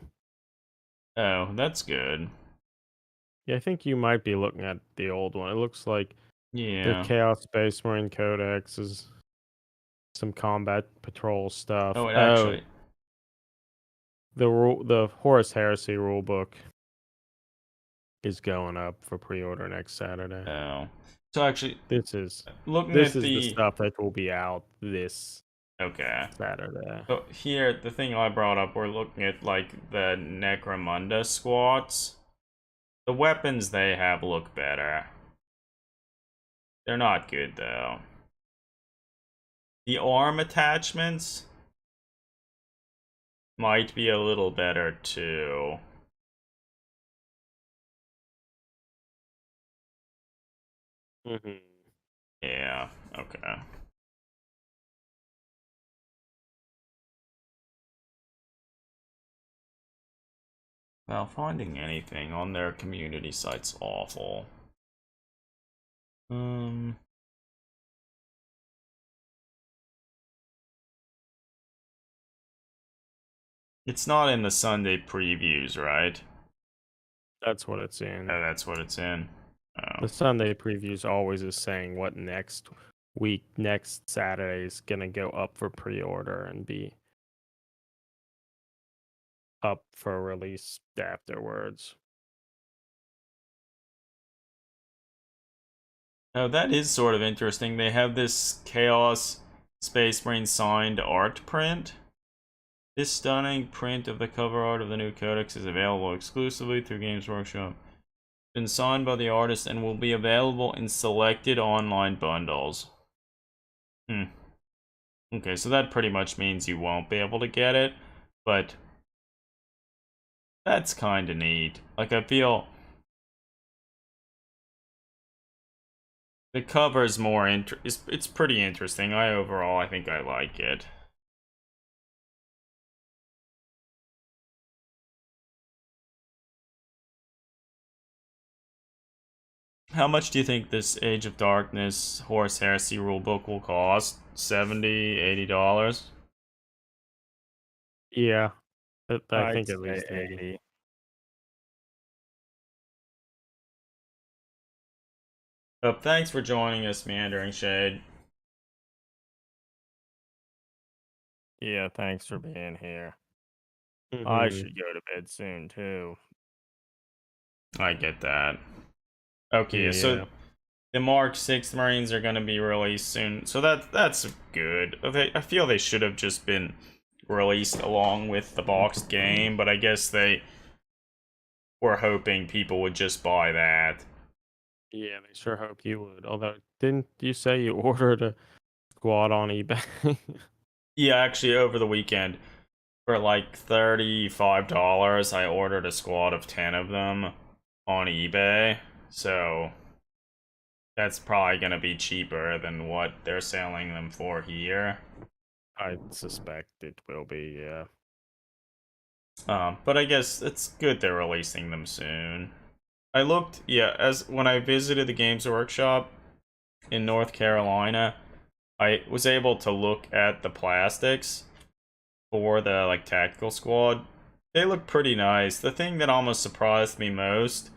Oh, that's good. Yeah, I think you might be looking at the old one. It looks like the Yeah. Chaos Space Marine Codex is some combat patrol stuff. Oh, it Oh, actually. the Horus Heresy rulebook is going up for pre-order next Saturday. Oh. So actually, This is looking this at is the the. stuff that will be out this Okay. Saturday. So here, the thing I brought up, we're looking at like the Necromunda squats. The weapons they have look better. They're not good though. The arm attachments might be a little better too. Mm-hmm. Yeah, okay. Well, finding anything on their community site's awful. It's not in the Sunday previews, right? That's what it's in. Oh, that's what it's in. Oh. The Sunday previews always is saying what next week, next Saturday is gonna go up for pre-order and be up for release afterwards. Oh, that is sort of interesting. They have this Chaos Space Marine signed art print. This stunning print of the cover art of the new codex is available exclusively through Games Workshop. Been signed by the artist and will be available in selected online bundles. Okay, so that pretty much means you won't be able to get it, but that's kind of neat. Like, I feel the cover's more it's pretty interesting. I think I like it. How much do you think this Age of Darkness Horus Heresy rulebook will cost? $70, $80? Yeah, I I'd think at say least 80. Oh, thanks for joining us, Meandering Shade. Yeah, thanks for being here. I Mhm. should go to bed soon too. I get that. Okay, Yeah. so the Mark 6th Marines are going to be released soon. So that's good. I feel they should have just been released along with the boxed game, but I guess they were hoping people would just buy that. Yeah, they sure hope you would. Although, didn't you say you ordered a squad on eBay? Yeah, actually, over the weekend, for like $35, I ordered a squad of 10 of them on eBay. So that's probably going to be cheaper than what they're selling them for here. I suspect it will be, yeah. But I guess it's good they're releasing them soon. I looked, yeah, as when I visited the Games Workshop in North Carolina, I was able to look at the plastics for the like tactical squad. They look pretty nice. The thing that almost surprised me most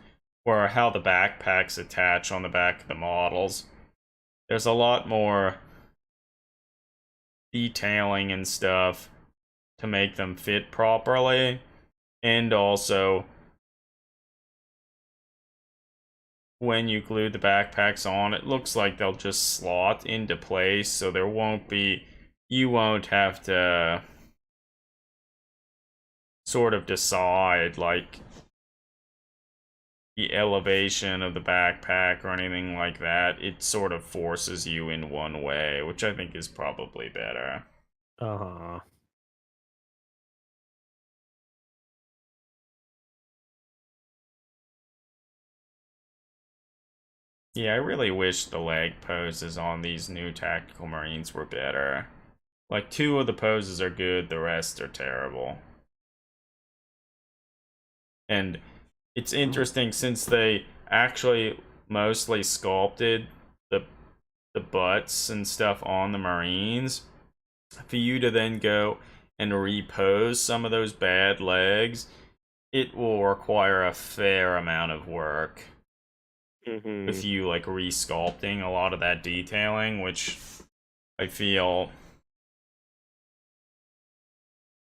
were how the backpacks attach on the back of the models. There's a lot more detailing and stuff to make them fit properly, and also when you glue the backpacks on, it looks like they'll just slot into place, so you won't have to sort of decide like the elevation of the backpack or anything like that. It sort of forces you in one way, which I think is probably better. Uh-huh. Yeah, I really wish the leg poses on these new Tactical Marines were better. Like, 2 of the poses are good, the rest are terrible. And it's interesting since they actually mostly sculpted the butts and stuff on the Marines, for you to then go and repose some of those bad legs, it will require a fair amount of work with you like resculpting a lot of that detailing, which I feel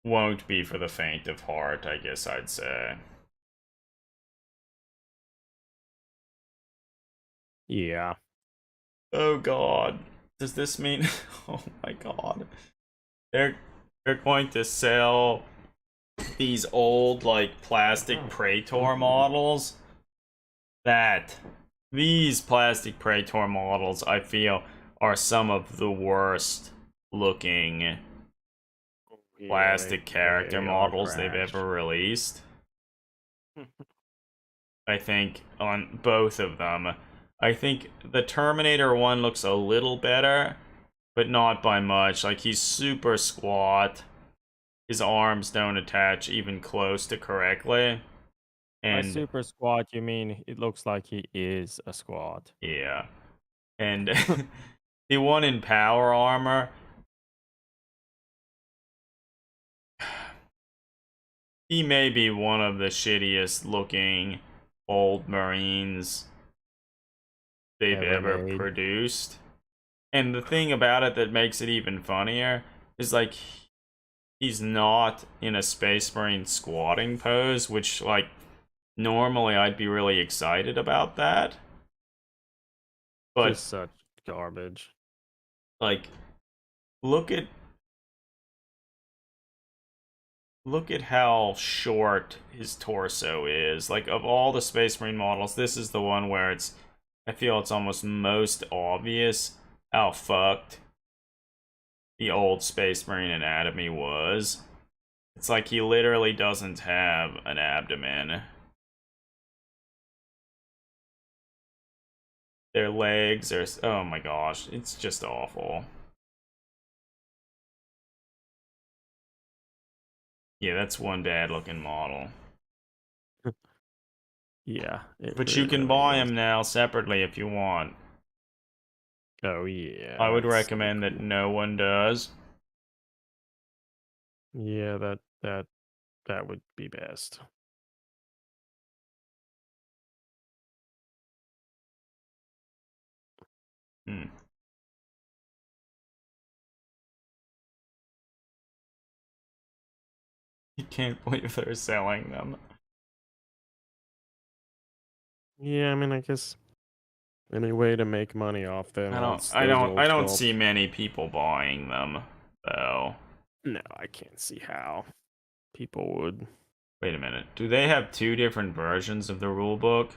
won't be for the faint of heart, I guess I'd say. Yeah. Oh god. Does this mean oh my god. They're going to sell these old like plastic Praetor models. These plastic Praetor models I feel are some of the worst looking Yeah, plastic character they are models they've trash. ever released. I think on both of them. I think the Terminator one looks a little better, but not by much. Like, he's super squat. His arms don't attach even close to correctly. By And super squat, you mean it looks like he is a squat. yeah. And the one in power armor, he may be one of the shittiest looking old Marines they've Ever ever made. produced. And the thing about it that makes it even funnier is, like, he's not in a Space Marine squatting pose, which, like, normally I'd be really excited about that. But, Just such garbage. like, look at how short his torso is. Like, of all the Space Marine models, this is the one where I feel it's almost most obvious how fucked the old Space Marine anatomy was. It's like he literally doesn't have an abdomen. Their legs are, oh my gosh, it's just awful. Yeah, that's one bad looking model. Yeah. But you can really buy is. them now separately if you want. Oh yeah. I would that's so recommend that cool. no one does. Yeah, that would be best. Hmm. You can't believe they're selling them. Yeah, I mean, I guess any way to make money off them. I don't see many people buying them, though. No, I can't see how people would. Wait a minute. Do they have two different versions of the rulebook?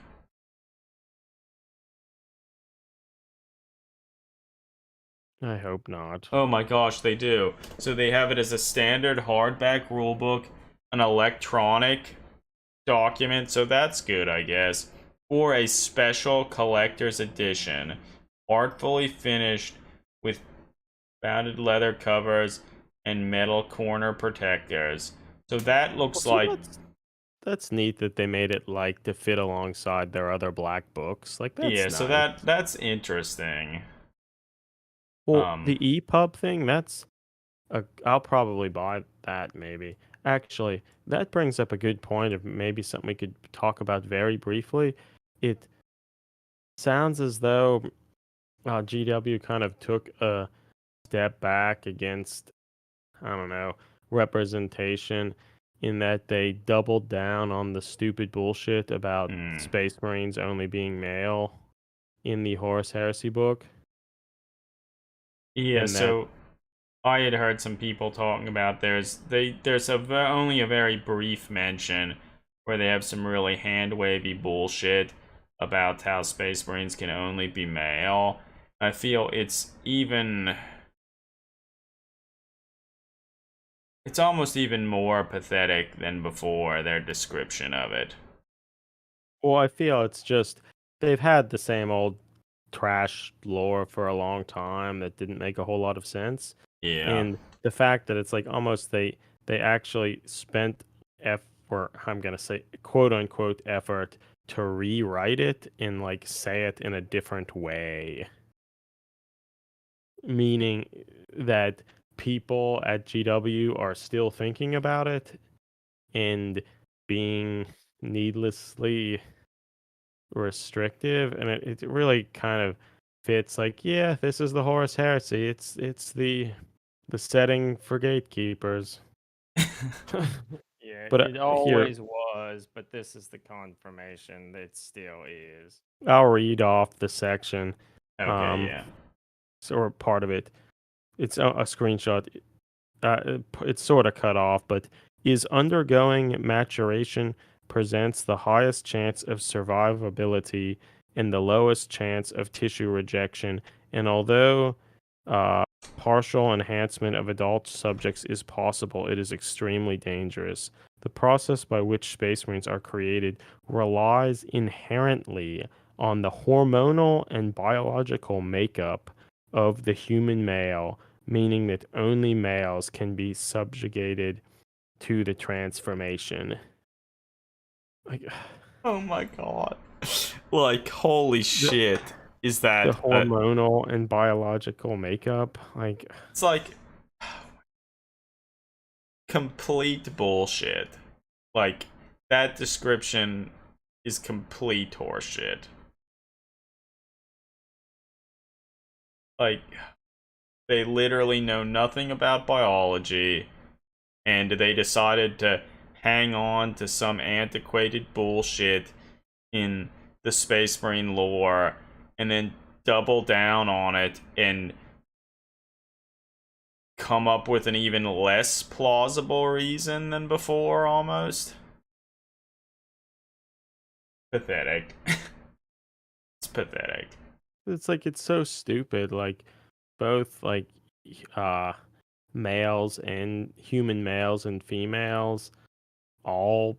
I hope not. Oh my gosh, they do. So they have it as a standard hardback rulebook, an electronic document, so that's good, I guess, or a special collector's edition, artfully finished with padded leather covers and metal corner protectors. So that looks So like, that's neat that they made it like to fit alongside their other black books. Like that's yeah, so nice. that's interesting. Well, Um the EPUB thing, I'll probably buy that maybe. Actually, that brings up a good point of maybe something we could talk about very briefly. It sounds as though GW kind of took a step back against, I don't know, representation in that they doubled down on the stupid bullshit about hmm. Space Marines only being male in the Horus Heresy book. Yeah, And that, so I had heard some people talking about there's only a very brief mention where they have some really hand wavy bullshit about how Space Marines can only be male. I feel it's almost even more pathetic than before, their description of it. well, I feel it's just they've had the same old trash lore for a long time that didn't make a whole lot of sense. Yeah. And the fact that it's like almost they actually spent effort, I'm gonna say quote unquote effort to rewrite it and like say it in a different way, meaning that people at GW are still thinking about it and being needlessly restrictive, and it really kind of fits. Like, yeah, this is the Horus Heresy. It's the setting for gatekeepers. Yeah, But it here, always was, but this is the confirmation that it still is. I'll read off the section, Okay, um, yeah. or part of it. It's a screenshot. It's sort of cut off, but is undergoing maturation presents the highest chance of survivability and the lowest chance of tissue rejection. And although Uh, partial enhancement of adult subjects is possible. It is extremely dangerous. The process by which Space Marines are created relies inherently on the hormonal and biological makeup of the human male, meaning that only males can be subjugated to the transformation. Like, Oh my god. Like, holy shit. Is the that hormonal and biological makeup, like, it's like complete bullshit. Like, that description is complete horseshit. Like, they literally know nothing about biology, and they decided to hang on to some antiquated bullshit in the Space Marine lore, and then double down on it and come up with an even less plausible reason than before, almost. Pathetic. It's pathetic. it's like it's so stupid. Like both like uh males and human males and females all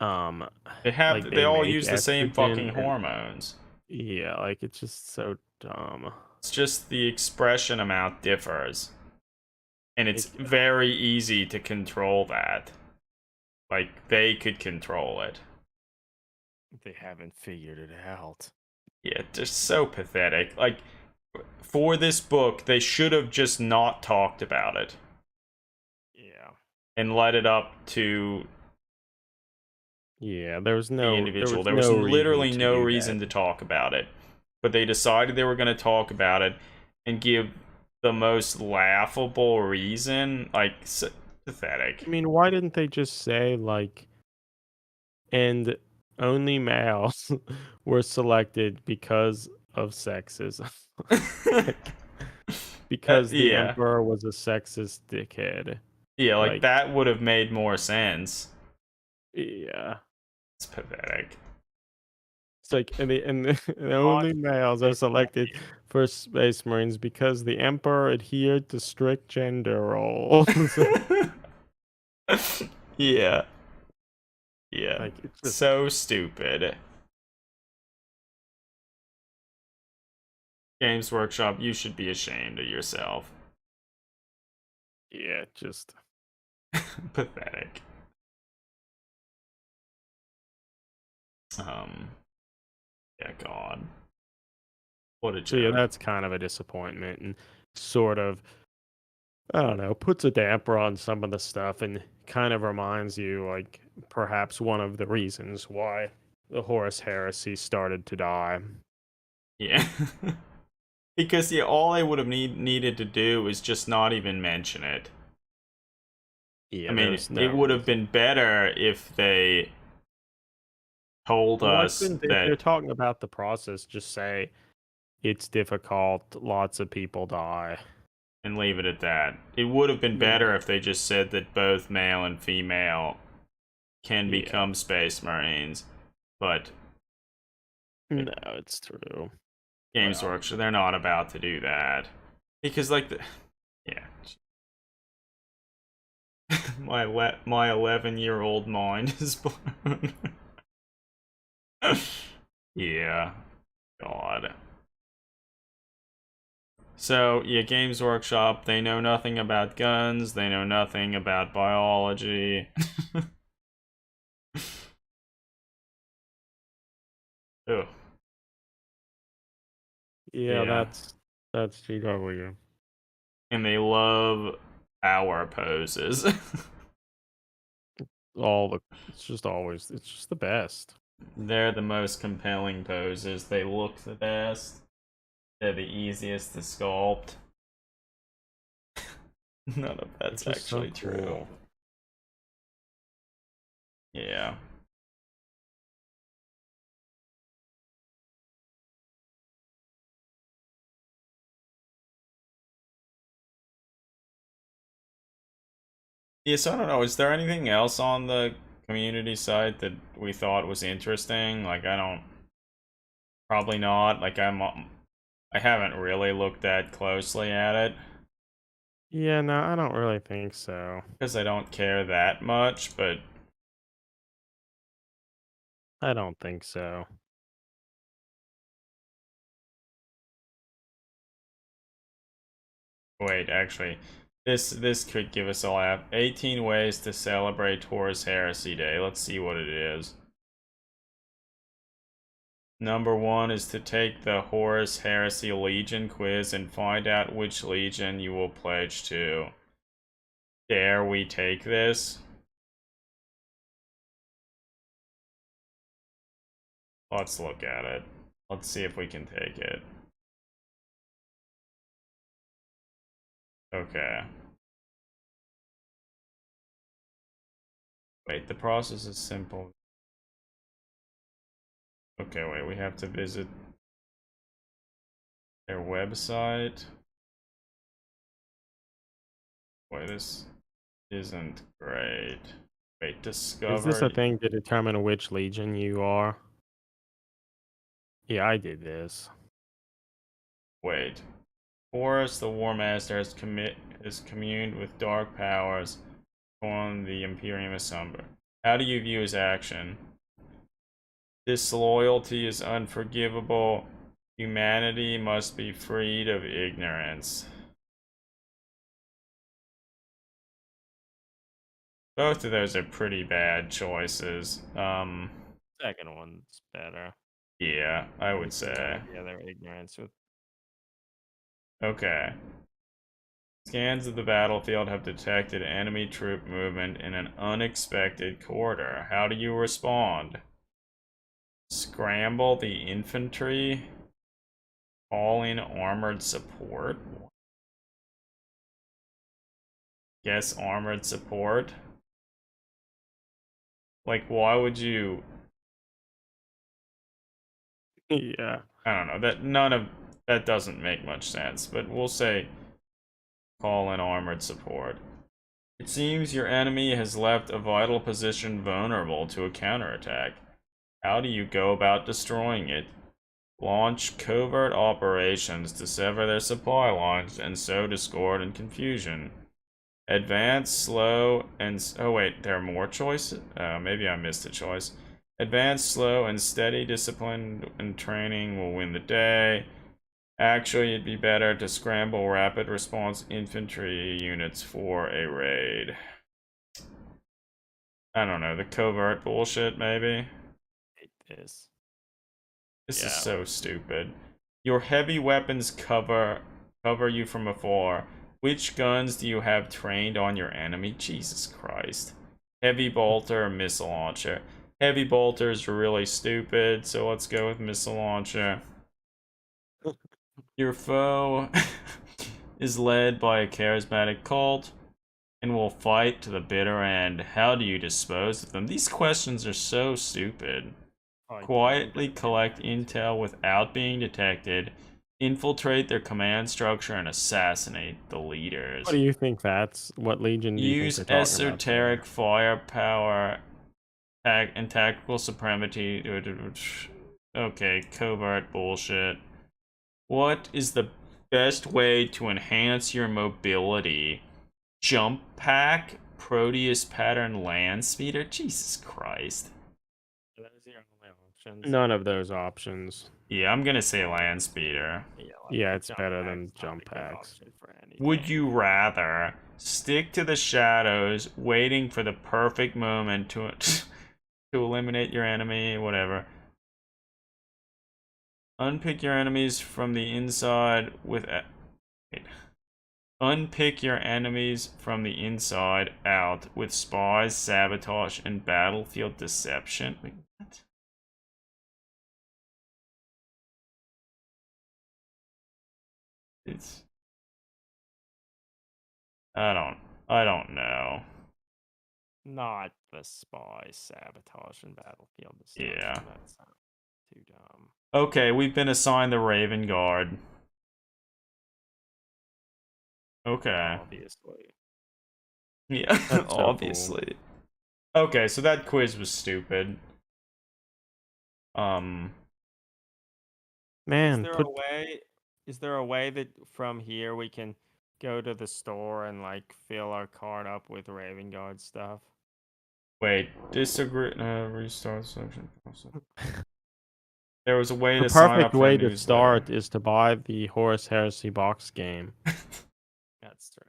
um like They they all make use the same fucking estrogen and hormones. yeah, like it's just so dumb. It's just the expression amount differs. And it's Like, very easy to control that. Like, they could control it. They haven't figured it out. Yeah, just so pathetic. Like, for this book, they should have just not talked about it Yeah. and let it up to yeah, there was the no individual. There was no literally reason to no do reason that. to talk about it. But they decided they were going to talk about it and give the most laughable reason. Like, so pathetic. I mean, why didn't they just say like and only males were selected because of sexism? Like, because the Yeah. emperor was a sexist dickhead. Yeah, like, Like, that would have made more sense. yeah. It's pathetic. It's like, the only males are selected for Space Marines because the Emperor adhered to strict gender roles. Yeah. Yeah. Like, it's just, So stupid. Games Workshop, you should be ashamed of yourself. yeah, just, Pathetic. Yeah, God. What a so yeah, joke. that's kind of a disappointment and sort of, I don't know, puts a damper on some of the stuff and kind of reminds you, like, perhaps one of the reasons why the Horus Heresy started to die. Yeah. Because, yeah, all I would have needed to do is just not even mention it. Yeah, I mean, there's no it would have reason. been better if they told Well, why us couldn't they, if they're that talking about the process, just say it's difficult, lots of people die. and leave it at that. It would have been Yeah. better if they just said that both male and female can Yeah. become Space Marines, but No, it's true. Games Well, Workshop, they're not about to do that. Because, like, yeah. my 11-year-old mind is blown. Yeah. God. So, yeah, Games Workshop, they know nothing about guns, they know nothing about biology. Ugh. yeah, Yeah. that's GW. And they love power poses. It's just always, it's just the best. They're the most compelling poses. They look the best. They're the easiest to sculpt. None of that's It's just so actually true. cool. Yeah. Yeah, so I don't know. Is there anything else on the community site that we thought was interesting? Like, I don't. Probably not. Like, I I haven't really looked that closely at it Yeah, no, I don't really think so. because I don't care that much, but I don't think so. wait, actually, this could give us a laugh. 18 ways to celebrate Horus Heresy Day. Let's see what it is. Number 1 is to take the Horus Heresy Legion quiz and find out which legion you will pledge to. Dare we take this? Let's look at it. Let's see if we can take it. Okay. Wait, the process is simple. Okay, wait, we have to visit their website. Boy, this isn't great. Wait, discover. Is this a thing to determine which legion you are? Yeah, I did this. Wait. Horus, the War Master, has communed with dark powers on the Imperium asunder. How do you view his action? Disloyalty is unforgivable. Humanity must be freed of ignorance. Both of those are pretty bad choices. Second one's better. Yeah, I would say. Yeah, their ignorance with Okay. Scans of the battlefield have detected enemy troop movement in an unexpected corridor. How do you respond? Scramble the infantry? Call in armored support? Guess armored support? Like, why would you... Yeah. I don't know, that doesn't make much sense, but we'll say call in armored support. It seems your enemy has left a vital position vulnerable to a counterattack. How do you go about destroying it? Launch covert operations to sever their supply lines and sow discord and confusion. Advance, slow, and... Oh wait, there are more choices? Maybe I missed a choice. Advanced, slow, and steady discipline and training will win the day. Actually, it'd be better to scramble rapid response infantry units for a raid. I don't know, the covert bullshit, maybe? hate this. This Yeah. is so stupid. Your heavy weapons cover you from afar. Which guns do you have trained on your enemy? Jesus Christ. Heavy bolter or missile launcher? Heavy bolter is really stupid, so let's go with missile launcher. Your foe is led by a charismatic cult and will fight to the bitter end. How do you dispose of them? These questions are so stupid. Quietly collect intel without being detected, infiltrate their command structure, and assassinate the leaders. What do you think that's? What legion do you Use think they're talking about esoteric firepower and tactical supremacy. Okay, covert bullshit. What is the best way to enhance your mobility? Jump pack? Proteus pattern land speeder? Jesus Christ. Those are your only options. there? None of those options. Yeah, I'm gonna say land speeder. Yeah, the it's jump better pack's than not a jump good packs. option for Would anything. you rather stick to the shadows, waiting for the perfect moment to eliminate your enemy, whatever? Unpick your enemies from the inside with Unpick your enemies from the inside out with spies, sabotage, and battlefield deception. Wait, what? It's I don't know. Not the spy, sabotage, and battlefield destruction. Yeah. That's not too dumb. Okay, we've been assigned the Raven Guard. Okay. Obviously. Yeah, That's so cool. obviously. Okay, so that quiz was stupid. Is Man, there put a way Is there a way that from here we can go to the store and like fill our cart up with Raven Guard stuff? Wait, disagree. Restart section. There was a way The to sign perfect up for a way to newsletter. start is to buy the Horus Heresy box game. That's true.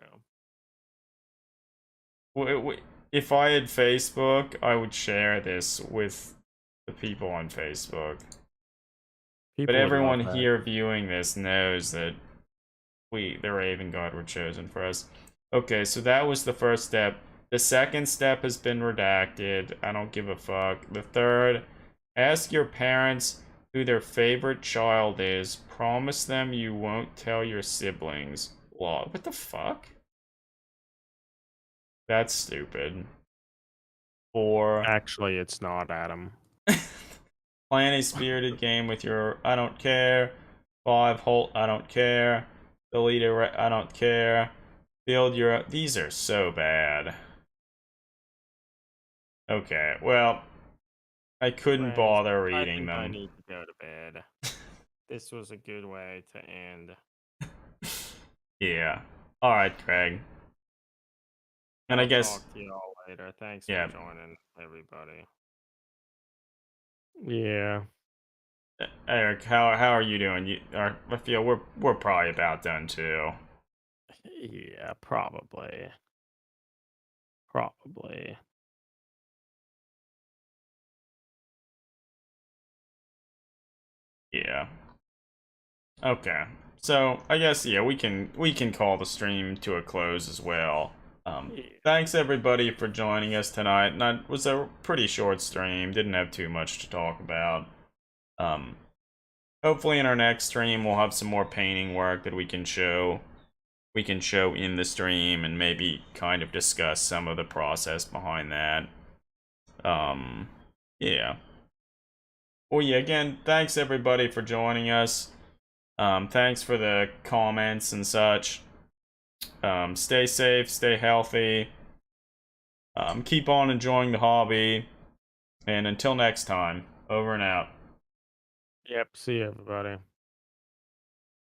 If I had Facebook, I would share this with the people on Facebook. People But would everyone love that. here viewing this knows that the Raven Guard were chosen for us. Okay, so that was the first step. The second step has been redacted. I don't give a fuck. The third, ask your parents who their favorite child is. Promise them you won't tell your siblings. Law. What the fuck? That's stupid. 4. Actually, it's not, Adam. Plan a spirited game with your I don't care. 5. Holt I don't care. Delete it. I don't care. Build your. These are so bad. Okay, well, I couldn't Friends, bother I reading think I them. need to go to bed. This was a good way to end. Yeah. Alright, Craig. And I I'll guess. talk to you all later. Thanks Yeah. for joining, everybody. Yeah. Eric, how are you doing? I feel we're probably about done too. Yeah, probably. Probably. Yeah. Okay. So I guess yeah, we can call the stream to a close as well. Yeah. Thanks everybody for joining us tonight. And that was a pretty short stream. Didn't have too much to talk about. Hopefully in our next stream we'll have some more painting work that we can show. We can show in the stream and maybe kind of discuss some of the process behind that. Yeah. Well, yeah, again, thanks everybody for joining us. Thanks for the comments and such. Stay safe, stay healthy. Keep on enjoying the hobby. And until next time, over and out. Yep. See you, everybody.